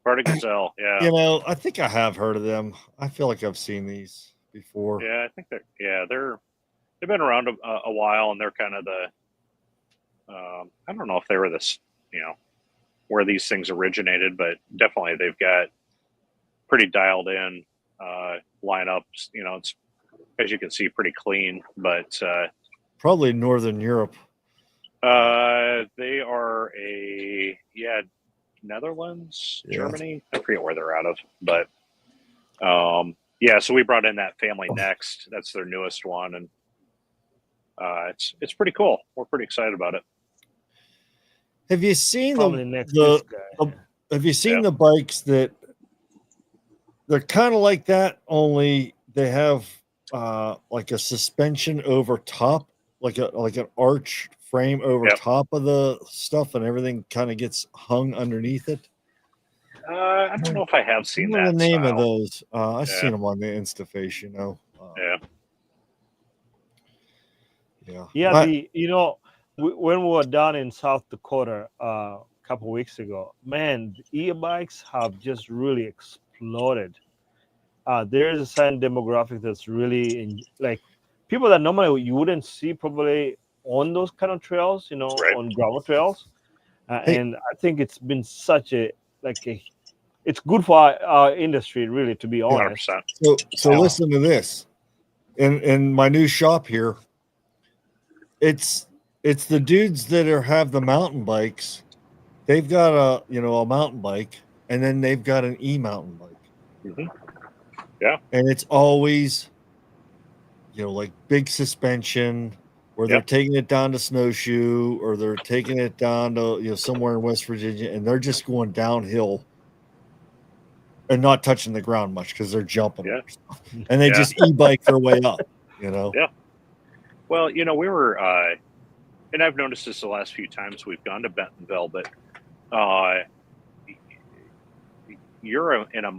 Part of Gazelle, yeah. You know, I think I have heard of them. I feel like I've seen these before. Yeah, I think they've been around a while, and they're kind of the I don't know if they were this, you know, where these things originated, but definitely they've got pretty dialed in lineups. You know, it's, as you can see, pretty clean, but probably Northern Europe. They are Netherlands, Germany. I forget where they're out of, but so we brought in that family next. That's their newest one, and it's pretty cool. We're pretty excited about it. Have you seen Have you seen the bikes that they're kind of like that, only they have like a suspension over top, like an arch frame over top of the stuff, and everything kind of gets hung underneath it? I don't know if I have seen that. The name of those? I've seen them on the InstaFace, you know. You know, when we were down in South Dakota a couple weeks ago, man, the e-bikes have just really exploded. There is a certain demographic that's really like people that normally you wouldn't see probably on those kind of trails, you know, on gravel trails. And I think it's been such it's good for our industry, really, to be honest. 100%. So listen to this. In my new shop here, it's the dudes that have the mountain bikes. They've got a mountain bike, and then they've got an e-mountain bike. Mm-hmm. Yeah. And it's always, you know, like big suspension, where they're taking it down to Snowshoe, or they're taking it down to, you know, somewhere in West Virginia, and they're just going downhill and not touching the ground much because they're jumping. And they just e-bike their way up, you know? Yeah. Well, you know, we were, and I've noticed this the last few times we've gone to Bentonville, but you're in a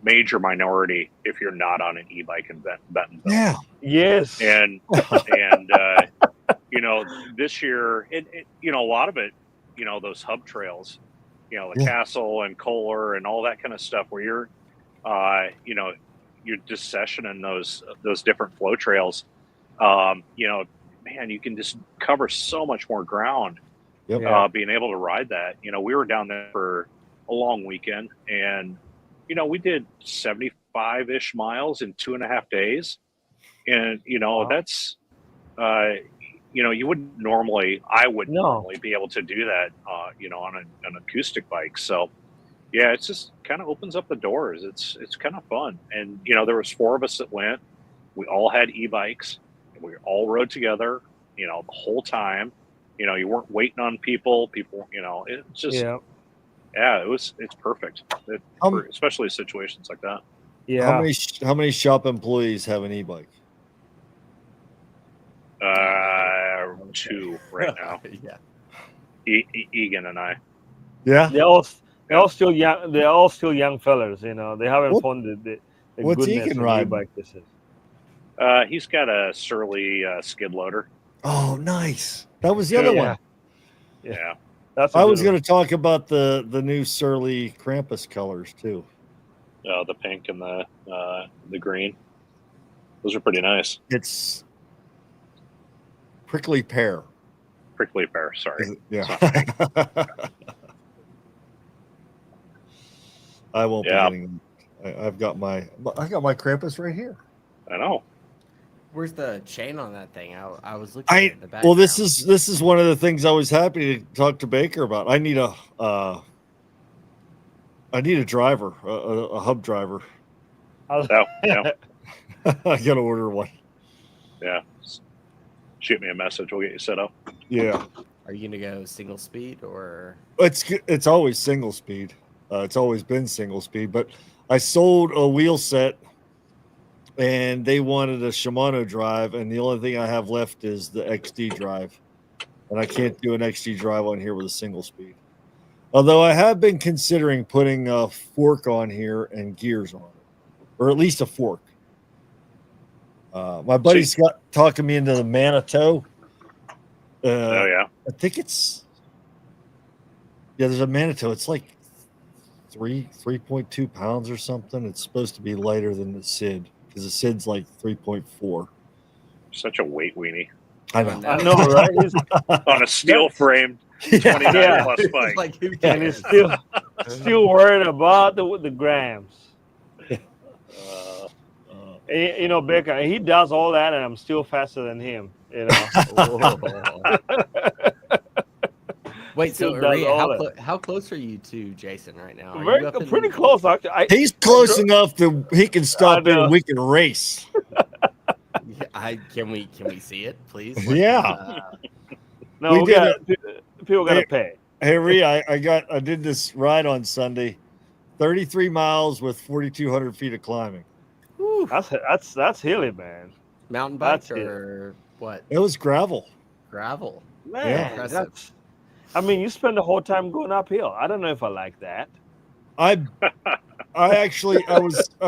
major minority if you're not on an e-bike in Bentonville. Yeah. Yes. And you know, this year, you know, a lot of it, you know, those hub trails, you know, the Castle and Kohler and all that kind of stuff, where you're, you know, you're just sessioning those different flow trails. You know, man, you can just cover so much more ground. Being able to ride that. You know, we were down there for a long weekend, and you know, we did 75-ish miles in 2.5 days, and Wow. that's you wouldn't normally, I wouldn't No. normally be able to do that, on an acoustic bike. So yeah, it's just kind of opens up the doors. It's kind of fun, and there was four of us that went. We all had e-bikes, and we all rode together. The whole time. You weren't waiting on people. It's just Yeah. yeah, it's perfect, How, especially situations like that. Yeah. how many shop employees have an e-bike? Two right now. Yeah. Egan and I. Yeah. They're all Yeah. still young. They're all still young fellas. They haven't What- found the what's goodness Egan of riding? e-bike. This is. He's got a Surly skid loader. Oh, nice. That was the other Yeah. one. Yeah. That's. I was going to talk about the new Surly Krampus colors too. The pink and the green. Those are pretty nice. It's prickly pear. Prickly pear. Sorry. Yeah. I won't Yeah. be getting. I got my Krampus right here. I know. Where's the chain on that thing? I was looking at it in the back. Well, this is one of the things I was happy to talk to Baker about. I need a driver, a hub driver. Oh, yeah. I gotta order one. Yeah. Shoot me a message. We'll get you set up. Yeah, Are you gonna go single speed or? it's always single speed. It's always been single speed, but I sold a wheel set, and they wanted a Shimano drive, and the only thing I have left is the XD drive, and I can't do an XD drive on here with a single speed. Although I have been considering putting a fork on here and gears on it, or at least a fork. My buddy's got talking me into the Manitou. Oh yeah. I think there's a Manitou. It's like 3.2 pounds or something. It's supposed to be lighter than the Sid because the Sid's like 3.4. Such a weight weenie I know. I know, right? He's, on a steel framed 29 Yeah. plus It's bike. like who and he's cares? still worried about the grams. Baker, he does all that, and I'm still faster than him. Wait, so Still does Aria, all how close are you to Jason right now? Are you Very, up in- pretty close, actually. He's close enough that he can stop in know. and we can race. Can we see it, please? Yeah. No, We did people got to pay. Hey, Rhea, I did this ride on Sunday, 33 miles with 4,200 feet of climbing. Whew. That's hilly, man. Mountain bike That's it. or what? It was gravel. Gravel. Man, Yeah. Impressive. you spend the whole time going uphill. I don't know if I like that. I actually I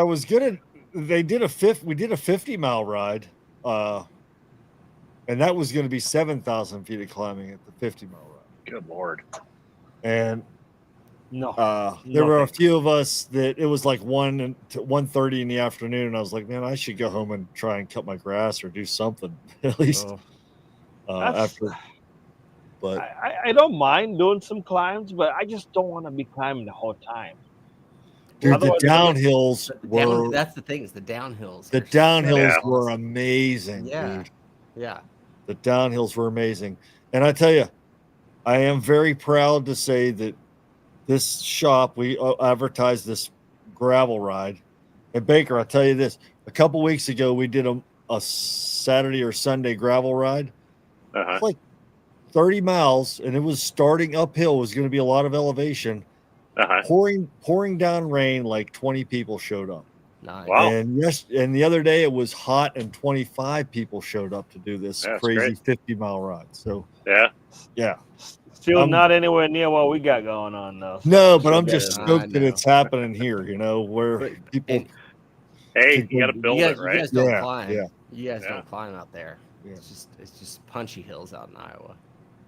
was gonna. We did a 50-mile ride, and that was going to be 7,000 feet of climbing at the 50-mile ride. Good Lord. And No, there no were a thanks. few of us that it was like 1:30 in the afternoon, and I was like, man, I should go home and try and cut my grass or do something at least after. But I don't mind doing some climbs, but I just don't want to be climbing the whole time. dude, the Otherwise, downhills were That's the thing, is the downhills. the are so downhills Yeah. were amazing, Yeah. dude. Yeah. The downhills were amazing, and I tell you, I am very proud to say that this shop, we advertised this gravel ride. And Baker, I'll tell you this, a couple weeks ago, we did a Saturday or Sunday gravel ride. Uh-huh. It's like 30 miles, and it was starting uphill. It was going to be a lot of elevation. Uh-huh. Pouring down rain, like 20 people showed up. Nice. Wow. And the other day it was hot, and 25 people showed up to do this That's crazy great. 50-mile ride. So, Yeah. yeah. Still I'm- not anywhere near what we got going on though. No, but Still I'm just better. stoked that know. it's happening here, where But- people. and- Hey, you got to build you it, guys, right? You guys don't Yeah, climb. yeah. You guys Yeah. don't climb out there. Yeah. It's just punchy hills out in Iowa.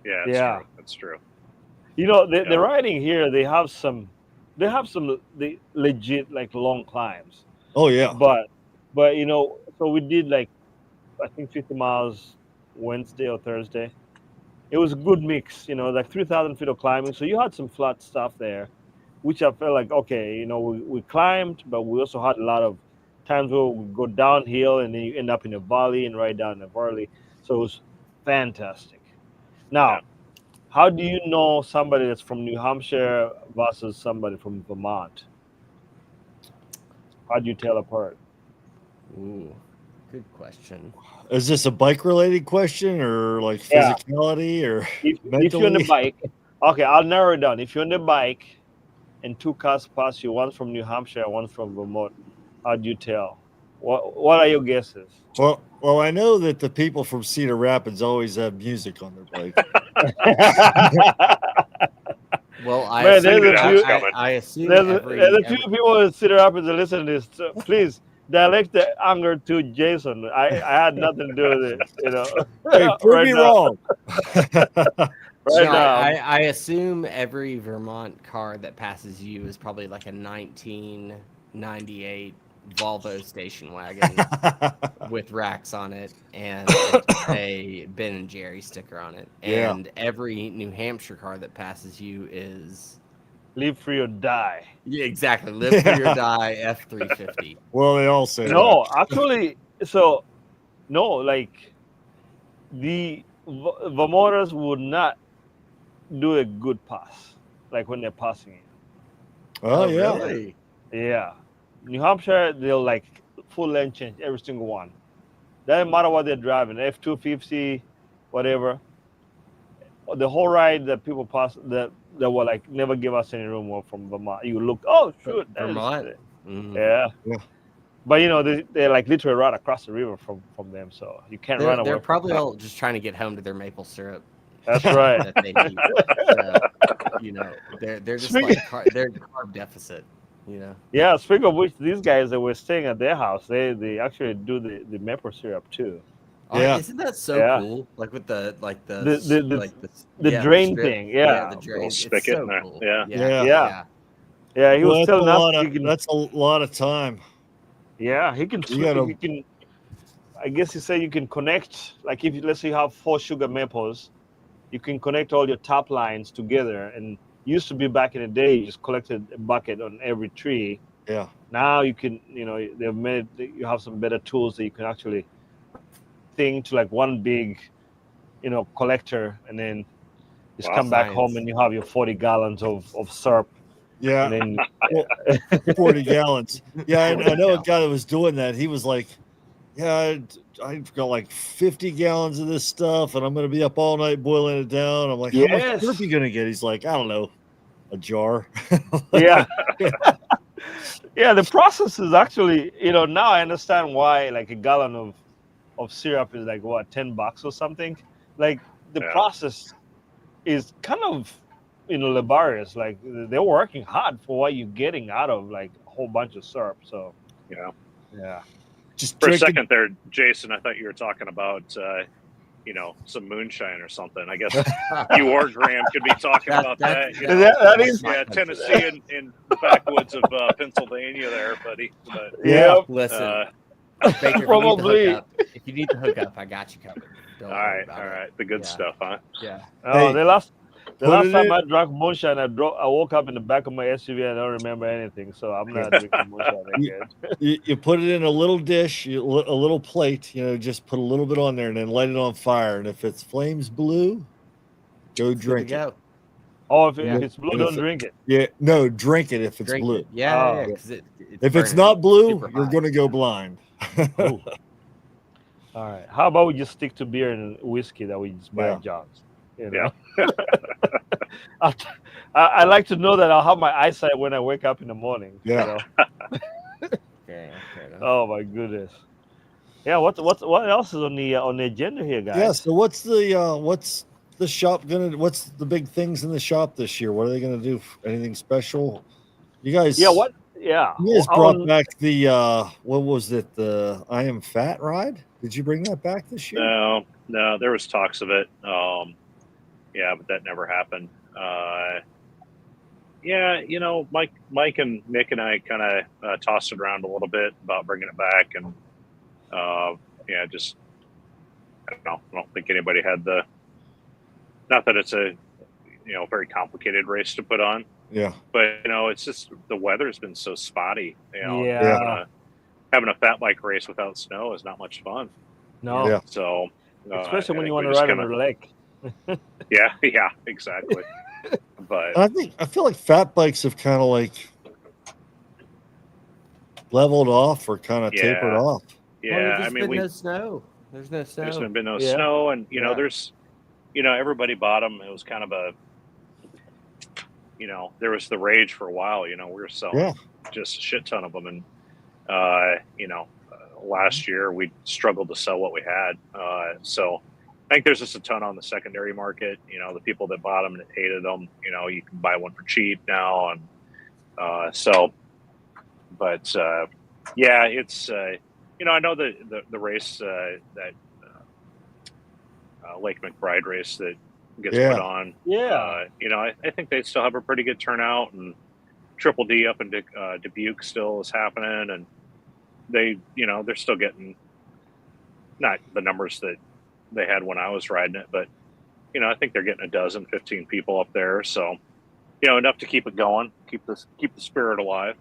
Yeah, that's true. The riding here, they have some the legit like long climbs. Oh yeah, But so we did like I think 50 miles Wednesday or Thursday. It was a good mix, like 3,000 feet of climbing. So you had some flat stuff there, which I felt like okay, we climbed, but we also had a lot of times where we go downhill and then you end up in a valley and right down the valley. So it was fantastic. Yeah. Now, how do you know somebody that's from New Hampshire versus somebody from Vermont? How do you tell apart? Ooh, good question. Is this a bike related question or like Yeah. physicality or If you're on the mentally? bike, okay, I'll narrow it down. If you're on the bike and two cars pass you, one from New Hampshire, one from Vermont, how do you tell? What are your guesses? Well, I know that the people from Cedar Rapids always have music on their bike. Well, I Man, assume, there's a few. I assume There's every a few people in Cedar Rapids that listen to this. So please direct the anger to Jason. I had nothing to do with it, Hey, prove right me now, wrong. right no, now. I assume every Vermont car that passes you is probably like a 1998 Volvo station wagon with racks on it and a Ben and Jerry sticker on it. Yeah. And every New Hampshire car that passes you is Live free or die. exactly live free or die F350. Well, they all say No, actually, so no, like the Vermonters would not do a good pass, like when they're passing you. that. Oh, yeah. Really? Yeah. New Hampshire, they'll like full lane change every single one. Doesn't matter what they're driving, F250, whatever. The whole ride that people pass that were like never give us any room were from Vermont. You look, oh shoot, that is- Vermont? Mhm. yeah. Yeah. But they're like literally right across the river from them, so you can't run away. They're from probably them. all just trying to get home to their maple syrup That's right. that they eat. So, they're just Speaking- like they're carb deficit. Yeah. Speaking of which, these guys that were staying at their house, they actually do the maple syrup too. Oh, Yeah. isn't that so Yeah. cool? Like with the The drain strip. thing, yeah. the drain. Little It's spigot so in there. cool. Yeah. Yeah. Yeah, he Well, was telling us he can. that's a lot of time. Yeah, he can. You gotta- He can. I guess he said you can connect. Like if let's say you have 4 sugar maples, you can connect all your top lines together. And used to be back in the day, you just collected a bucket on every tree. Yeah. Now you can, they've made. You have some better tools that you can actually thing to like one big, collector, and then just Wow, come back science. home and you have your 40 gallons of syrup. Yeah. And then 40 gallons. Yeah, I 40 know a gallons. guy that was doing that. He was like, yeah, I've got like 50 gallons of this stuff and I'm going to be up all night boiling it down. I'm like, how much Yes. syrup are you going to get? He's like, I don't know, a jar. yeah. Yeah, the process is actually, now I understand why like a gallon of syrup is like what, $10 or something. Like the Yeah. process is kind of laborious. Like they're working hard for what you're getting out of like a whole bunch of syrup. So Yeah. yeah. Just For a drinking. second there, Jason, I thought you were talking about some moonshine or something. I guess you or Graham could be talking about that. You know? That is Yeah, Tennessee and in the backwoods of Pennsylvania there, buddy. But Yeah. Yep. Listen, uh, Baker, Probably. if you need to hook up, I got you covered. Don't all worry right, about all it. right, the good Yeah. stuff, huh? Yeah. Oh, Hey, the last put it time in- I drank moonshine, I woke up in the back of my SUV. I don't remember anything, so I'm not drinking moonshine again. You put it in a little dish, a little plate, just put a little bit on there and then light it on fire. And if it's flames blue, go Good to drink it. go. Oh, if Yeah. it's blue, And don't if it- drink it. Yeah, no, drink it if it's Drink blue. it. Yeah, Oh. yeah. 'Cause it's If it's burning not blue, super you're hot. going to go blind. Ooh. All right. How about we just stick to beer and whiskey that we just buy Yeah. at John's? I like to know that I'll have my eyesight when I wake up in the morning. Yeah. Okay, fair enough. Oh my goodness. Yeah. What else is on the agenda here, guys? Yeah. So what's the shop gonna? What's the big things in the shop this year? What are they gonna do? Anything special? You guys? Yeah. What? Yeah. You guys Oh, brought back the what was it? The I Am Fat ride? Did you bring that back this year? No, there was talks of it. Yeah, but that never happened. Yeah, Mike and Nick and I kind of tossed it around a little bit about bringing it back, and yeah, just I don't know. I don't think anybody had the. Not that it's a very complicated race to put on, Yeah. but it's just the weather's been so spotty. Yeah. having a fat bike race without snow is not much fun. No, Yeah. So especially I when you think want we to just ride on kinda- the lake. yeah, exactly. But And I feel like fat bikes have kind of like leveled off or kind of tapered yeah, off. Well, yeah. there's I just mean, been no snow. There's no there's snow. been no Yeah. snow, and Yeah. there's everybody bought them. It was kind of a there was the rage for a while. We were selling Yeah. just a shit ton of them, and last year we struggled to sell what we had. So I think there's just a ton on the secondary market. The people that bought them and hated them, you can buy one for cheap now, and but yeah, it's I know the race that Lake McBride race that gets Yeah. put on. Yeah. I think they still have a pretty good turnout, and Triple D up in Dubuque still is happening, and they're still getting not the numbers that they had when I was riding it, but I think they're getting 12, 15 people up there, so enough to keep it going, keep the spirit alive.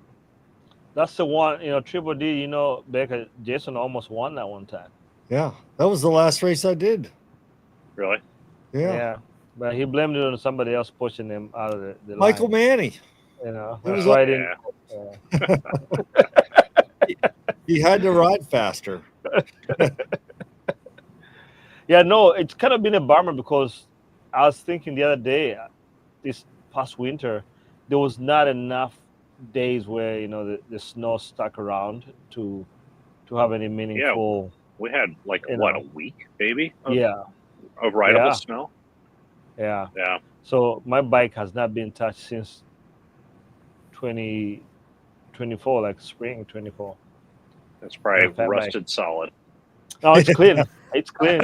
That's the one. Triple D. Becca Jason almost won that one time. Yeah. That was the last race I did. Really? Yeah. But he blamed it on somebody else pushing him out of the Michael line. Manny. That's was why I like- didn't. He had to ride faster. Yeah, no, it's kind of been a bummer because I was thinking the other day, this past winter, there was not enough days where the snow stuck around to have any meaningful. We had like You what, know. a week, maybe, of Yeah, rideable Yeah. snow. yeah. Yeah. So my bike has not been touched since 2024, like spring 24. That's probably Yeah, fat rusted solid. No, it's clean. It's clean.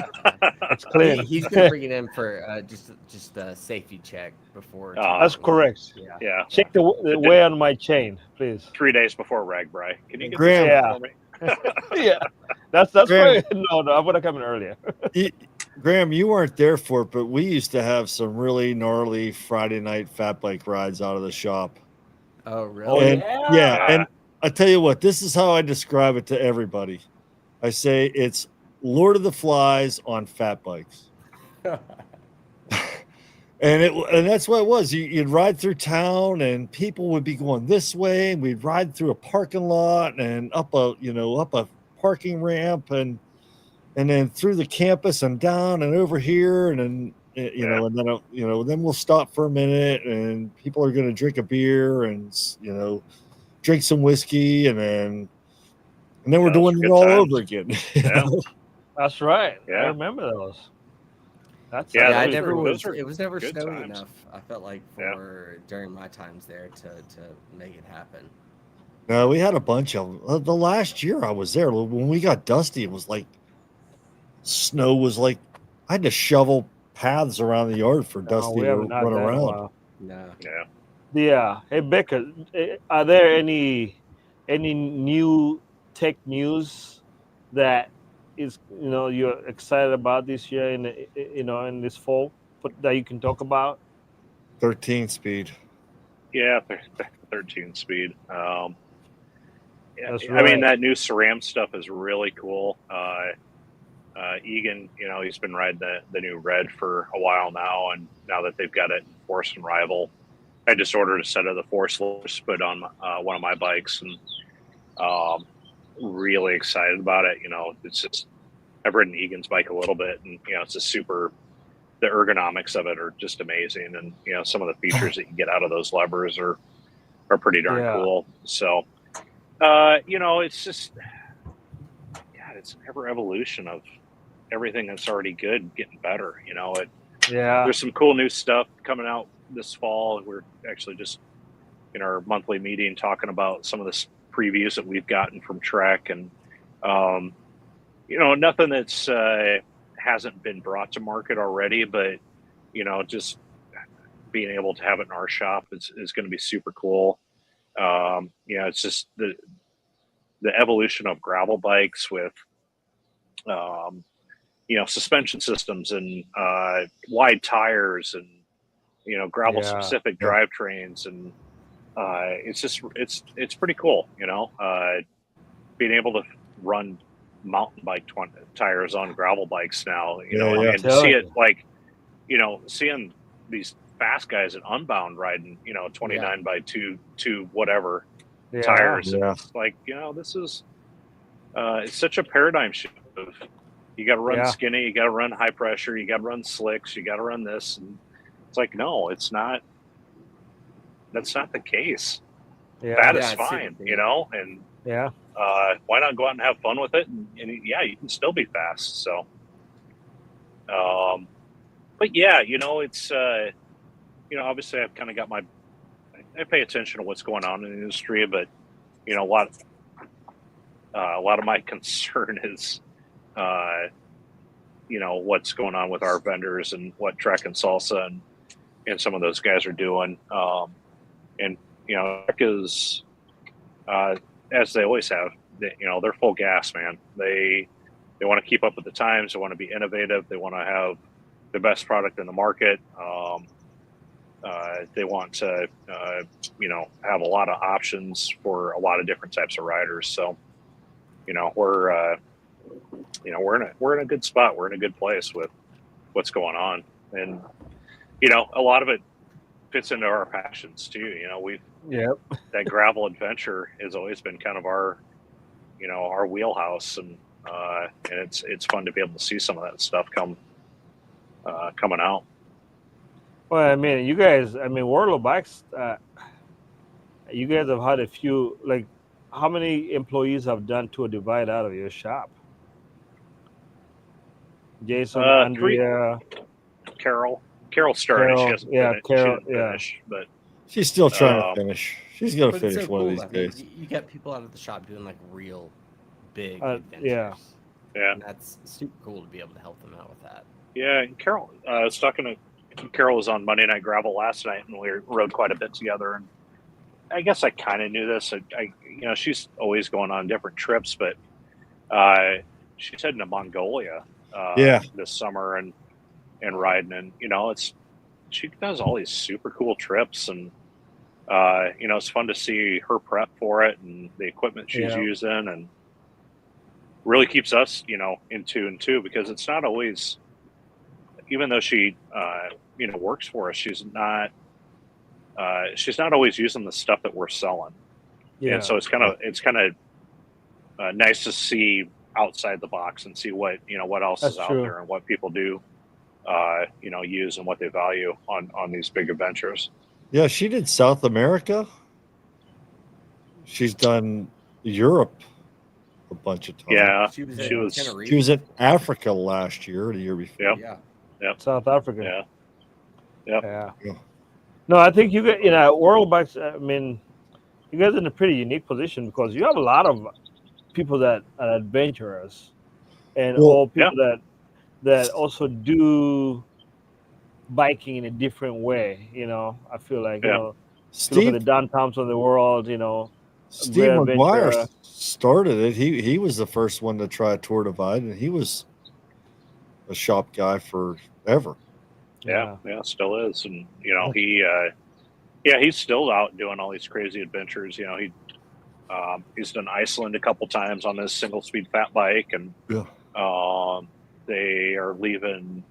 It's clean. He's gonna bring it in for just a safety check before. That's correct. Yeah. Yeah. Check the wear on my chain, please. 3 days before Ragbri. Can you get Graham. this Yeah. for me? Yeah, that's Graham. probably no. I'm gonna come in earlier. Graham, you weren't there for it, but we used to have some really gnarly Friday night fat bike rides out of the shop. Oh, Oh, really? And yeah. and I tell you what, this is how I describe it to everybody. I say it's Lord of the Flies on fat bikes. And that's what it was. You'd ride through town, and people would be going this way, and we'd ride through a parking lot and up a parking ramp, and then through the campus and down and over here, and then and then we'll stop for a minute, and people are going to drink a beer and drink some whiskey, and then we're Those doing were it good all times. over again. Yeah. That's right. I Yeah. remember those. That's Yeah, Yeah, I those never were- was. those were It was never good snowy times. enough. I felt like for during my times there to make it happen. No, we had a bunch of them. The last year I was there, when we got dusty, it was like snow was like I had to shovel paths around the yard for No, Dusty we to haven't had run that in a around. while. No. Yeah. Yeah. Hey Becca, are there any new tech news that is you're excited about this year in this fall that you can talk about? 13 speed. Yeah, 13 speed. Yeah, That's I mean, right. that new SRAM stuff is really cool. Egan, he's been riding the new Red for a while now, and now that they've got it in Force and Rival, I just ordered a set of the Force to put on one of my bikes, and really excited about it. It's just I've ridden Egan's bike a little bit, and it's a super. The ergonomics of it are just amazing, and some of the features that you get out of those levers are pretty darn Yeah. cool. So, it's just, God, it's an ever evolution of everything that's already good getting better. Yeah. There's some cool new stuff coming out this fall. We're actually just in our monthly meeting talking about some of the previews that we've gotten from Trek, and nothing that's hasn't been brought to market already, but just being able to have it in our shop is going to be super cool. It's just the evolution of gravel bikes with suspension systems and wide tires and gravel specific drivetrains, and it's pretty cool. being able to run mountain bike tires on gravel bikes now, and to Tell see you. it like, seeing these fast guys at Unbound riding, 29 by 2 whatever Yeah. tires. Yeah. And it's like, this is, it's such a paradigm shift of, you got to run Yeah. skinny, you got to run high pressure, you got to run slicks, you got to run this. And it's like, no, it's not. That's not the case. Yeah. That Yeah, is it's super fine, big. and Yeah. why not go out and have fun with it? And yeah, you can still be fast. So, but yeah, it's, obviously I've kind of got I pay attention to what's going on in the industry, but a lot of my concern is, what's going on with our vendors and what Trek and Salsa and some of those guys are doing. And Trek is, as they always have, they're full gas, man. They want to keep up with the times. They want to be innovative. They want to have the best product in the market. They want to, have a lot of options for a lot of different types of riders. So, we're in a good spot. We're in a good place with what's going on, and a lot of it fits into our passions too. Yep. That gravel adventure has always been kind of our wheelhouse, and it's fun to be able to see some of that stuff coming out. Well, I mean, you guys. I mean, World of Bikes. You guys have had a few. Like, how many employees have done Tour Divide out of your shop? Jason, 3. Andrea, Carol started. She Carol. hasn't Yeah, finished. Carol. She didn't Yeah. finish, but She's still trying Um, to finish. She's gonna But it's finish so one cool. of these I mean, days. you get people out of the shop doing like real big Yeah. adventures. yeah. And that's super cool to be able to help them out with that. Yeah, and Carol, I was talking to Carol was on Monday Night Gravel last night, and we rode quite a bit together. And I guess I kind of knew this. She's always going on different trips, but she's heading to Mongolia Yeah. this summer and riding. And she does all these super cool trips, and it's fun to see her prep for it and the equipment she's Yeah. using, and really keeps us, in tune too, because it's not always, even though she, works for us, she's not always using the stuff that we're selling. Yeah. And so it's kind of nice to see outside the box and see what else That's is out true. there and what people do, use and what they value on these big adventures. Yeah, she did South America. She's done Europe a bunch of times. Yeah, She was she in was- Tenerife. She was in Africa last year, or the year before. Yep. Yeah. South Africa. yeah. Yeah. Yeah. No, I think you get World Bikes. I mean, you guys are in a pretty unique position because you have a lot of people that are adventurers, and Well, all people that also do biking in a different way. I feel like Yeah. if you look at Steve the downtowns of the world, Steve great McGuire adventurer. started it. He was the first one to try a Tour Divide, and he was a shop guy forever. Yeah, still is. And he's still out doing all these crazy adventures. He's done Iceland a couple times on this single speed fat bike, and they are leaving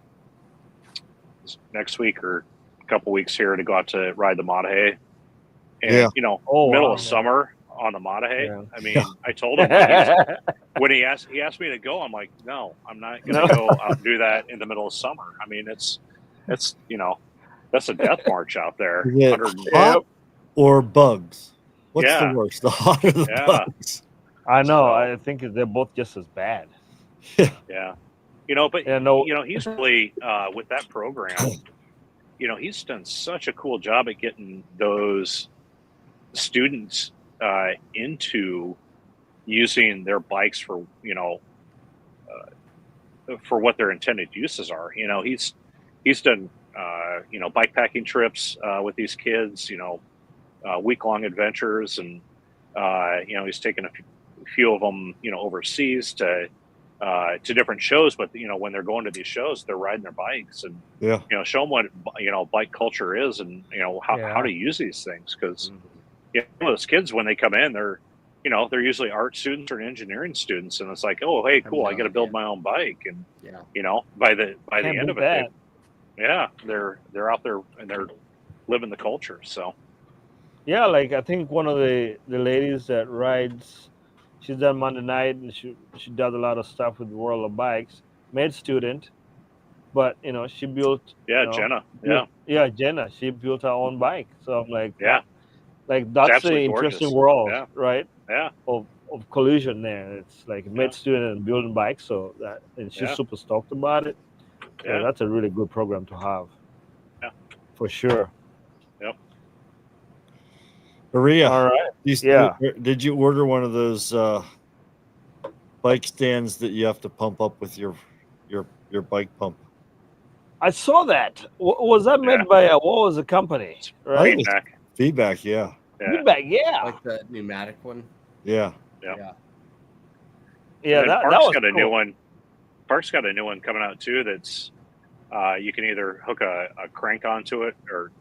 next week or a couple weeks here to go out to ride the Matahe. And middle of summer on the Matahe. Yeah. I mean, I told him when he asked me to go, I'm like, no, I'm not going to go out and do that in the middle of summer. I mean, it's that's a death march out there. Yeah. 100 Hot or bugs? What's Yeah. the worst? The hot or the Yeah. bugs? I know. So- I think they're both just as bad. Yeah. But Yeah, no. he's really with that program, he's done such a cool job at getting those students into using their bikes for for what their intended uses are. He's done bike packing trips with these kids, week-long adventures, and he's taken a few of them overseas to different shows. But when they're going to these shows, they're riding their bikes, and show them what bike culture is, and how to use these things. Because those kids, when they come in, they're they're usually art students or engineering students, and it's like, oh, hey, cool, I got to build my own bike, and by the Can't end of beat it, that. they're out there and they're living the culture. So Yeah, like I think one of the ladies that rides, she's done Monday night, and she does a lot of stuff with the World of Bikes. Med student, but she built. Jenna, Yeah, Jenna. She built her own bike. So I'm like, yeah, like it's that's the absolutely interesting gorgeous. world, Yeah, right? yeah, Of collision there. It's like med Yeah. student and building bikes. So and she's Yeah. super stoked about it. So yeah, that's a really good program to have. Yeah. For sure. yep. Maria, All right. yeah. Did you order one of those bike stands that you have to pump up with your bike pump? I saw that. Was that made by what was the company? Right? Feedback. Feedback, yeah. Feedback, yeah. Like the pneumatic one. Yeah. Yeah. Yeah, And then that Park's was got a cool. new one. Park's got a new one coming out too. That's you can either hook a crank onto it, or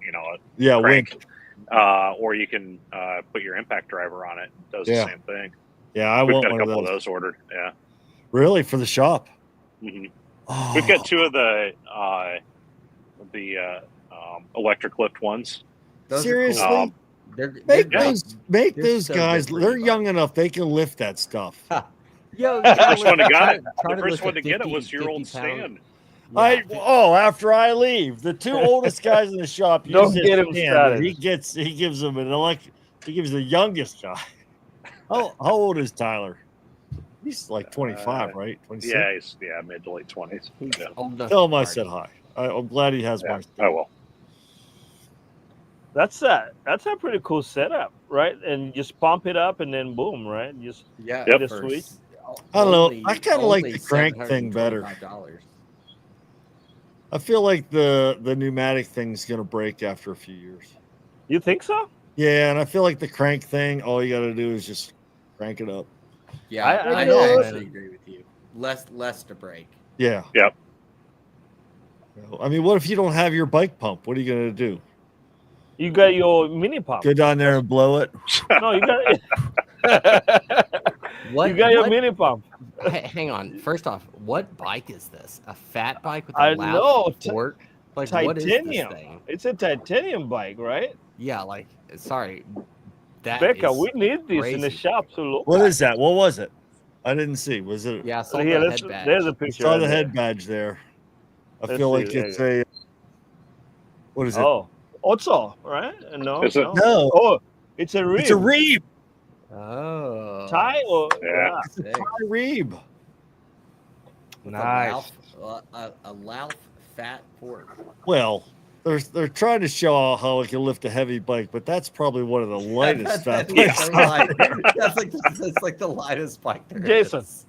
Yeah, crank, Wink. or you can put your impact driver on it. It does Yeah. the same thing. Yeah, I We've want got a one couple of those. ordered. Yeah. Really? For the shop? hmm Oh. We've got two of the electric lift ones. Those Seriously? Are cool. Um, They're Make Yeah. those so guys. good for They're you, young enough. They can lift that stuff. Yo, The first one to try- get it. try The to first lift one a to get it 50 was your old 50 pound stand. After I leave, the two oldest guys in the shop Don't use get this him stand, started. and he gives them he gives the youngest guy. How old is Tyler? He's like 25, right? 26. Yeah, he's mid to late 20s. He's Yeah. old enough Tell to him I party. said hi. I'm glad he has my I stand. will. That's a pretty cool setup, right? And just pump it up and then boom, right? Just Yeah, Yep. the for switch. I don't know. only- I kinda like only the crank thing better. $725. I feel like the pneumatic thing's gonna break after a few years. You think so? Yeah, and I feel like the crank thing, all you got to do is just crank it up. Yeah, I I know. actually agree with you. Less to break. Yeah. Yep. I mean, what if you don't have your bike pump? What are you gonna do? You got your mini pump. Go down there and blow it? No, you got What? you got your what- mini pump. Hang on. First off, what bike is this? A fat bike with a I loud know, support? Like what is this Titanium. thing? It's a titanium bike, right? Yeah, like sorry. That Becca, is we need this in the crazy. shop to look. What at. is that? What was it? I didn't see. Was it? Yeah, I saw Here, the let's, head badge. there's a I picture. saw right the there. head badge there. I Let's feel see, like there it's you a. What is it? Oh, Otso, right? No, Is it? no. No, Oh, it's a Reeb. it's a Reeb. Oh. Tie or Yeah. It's a Sick. Thai Reeb. With Nice. A Lauf fat fork. Well, they're trying to show how it can lift a heavy bike, but that's probably one of the lightest fat That's bikes. so light. That's like the lightest bike there Jason. is.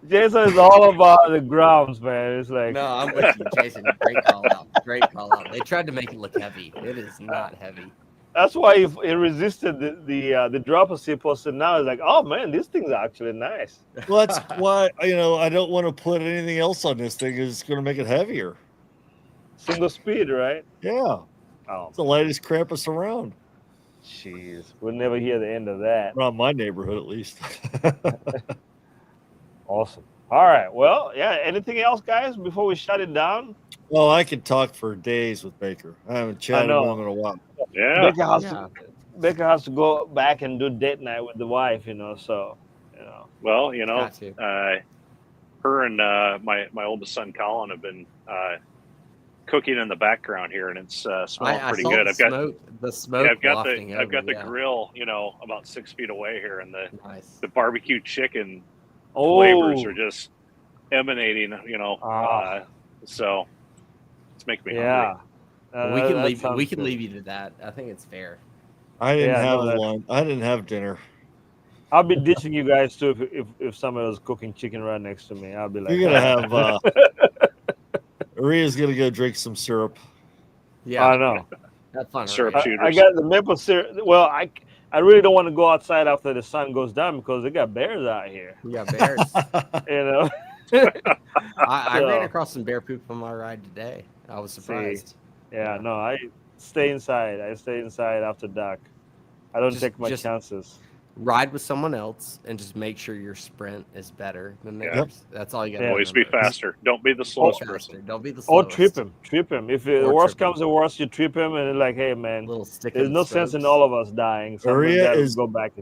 Jason is all about the grounds, man. It's like No, I'm with you, Jason. Great call out. Great call out. They tried to make it look heavy. It is not heavy. that's why it resisted the drop of C posted. Now it's like, oh man, this thing's actually nice. Well, that's why I don't want to put anything else on this thing. It's going to make it heavier. Single speed, right? Yeah, Oh, it's the lightest Krampus around. jeez, we'll never hear the end of that. Around my neighborhood, at least. Awesome. All right. Well, yeah. Anything else, guys, before we shut it down? Well, I could talk for days with Baker. I haven't chatted know. with him in a while. Yeah. Becca has to go back and do date night with the wife, so Well, Got to. her and my oldest son Colin have been cooking in the background here, and it's smelling I pretty saw good. the smoke I've got wafting the I've got over, the yeah. grill, about 6 feet away here, and Nice. the barbecue chicken oh, flavors are just emanating. So it's making me yeah. hungry. We can that leave. sounds We can good. leave you to that. I think it's fair. I didn't Yeah, have no, that- lunch. I didn't have dinner. I'll be ditching you guys too if somebody was cooking chicken right next to me. I'll be like, You're gonna have. Maria's gonna go drink some syrup. Yeah, I know. have fun. Syrup Maria. shooters. I got the maple syrup. Well, I really don't want to go outside after the sun goes down because they got bears out here. We got bears. You know. I ran So- across some bear poop on my ride today. I was surprised. Yeah. No, I stay inside. I stay inside after dark. I don't Just- take my just- chances. Ride with someone else and just make sure your sprint is better than Yeah. theirs. That's all you got to Always be remember. faster. Don't be the Be slowest faster. person. Don't be the Or slowest. trip him. If the Or worst trip him. comes to worst, you trip him, and it's like, hey man, Little stick there's in no sense in spokes. all of us dying. Somebody's Area got to is- go back.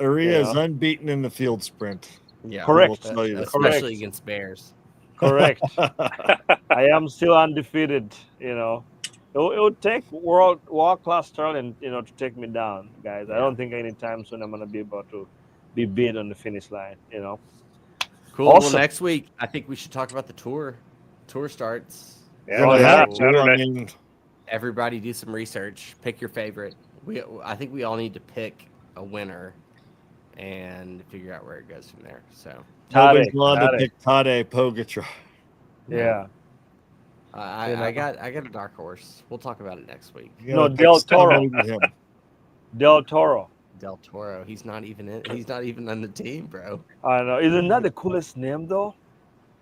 Area Yeah. is unbeaten in the field sprint. Yeah, Correct. I will tell you that. Especially Correct. against bears. Correct. I am still undefeated. It would take world class Sterling, to take me down, guys. I Yeah. don't think anytime soon I'm gonna be able to be beat on the finish line. Cool. Awesome. Well, next week I think we should talk about the tour. Tour starts. Yeah, Oh, that's yeah. next I Saturday. mean, Everybody do some research. Pick your favorite. I think we all need to pick a winner and figure out where it goes from there. So nobody's Tade, allowed to Tade. pick Tade Pogacar. Yeah. I got a dark horse. We'll talk about it next week. You No, gotta pick Del Toro. somebody with him. Del Toro. Del Toro. He's not even on the team, bro. I know. Isn't that the coolest name though?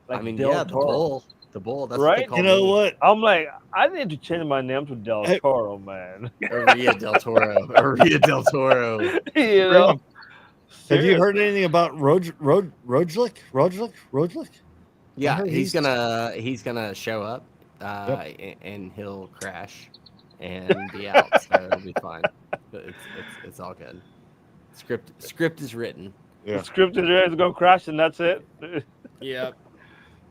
I mean, Del yeah, the Toro. bull. The bull. That's Right? what they call You know me. what? I'm like, I need to change my name to Del Hey. Toro, man. Aria Del Toro. Aria Del Toro. you know? Have you heard Seriously. anything about Roglic? Yeah, heard he's he's- gonna show up, and he'll crash and be out, so it'll be fine. But it's all good. Script is written. Yeah. The script is there, it's gonna crash, and that's it. Yep.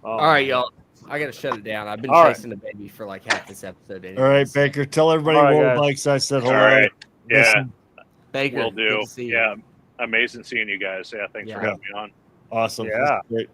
Oh, All right, y'all. I gotta shut it down. I've been All right. chasing the baby for like half this episode. All right, anyways. Baker. Tell everybody All right, World guys. Bikes I said All hello. right. Yeah, Listen, Baker, will good do. to see you. Yeah, amazing seeing you guys. Yeah, thanks for Yeah. having me on. awesome. Yeah. Great.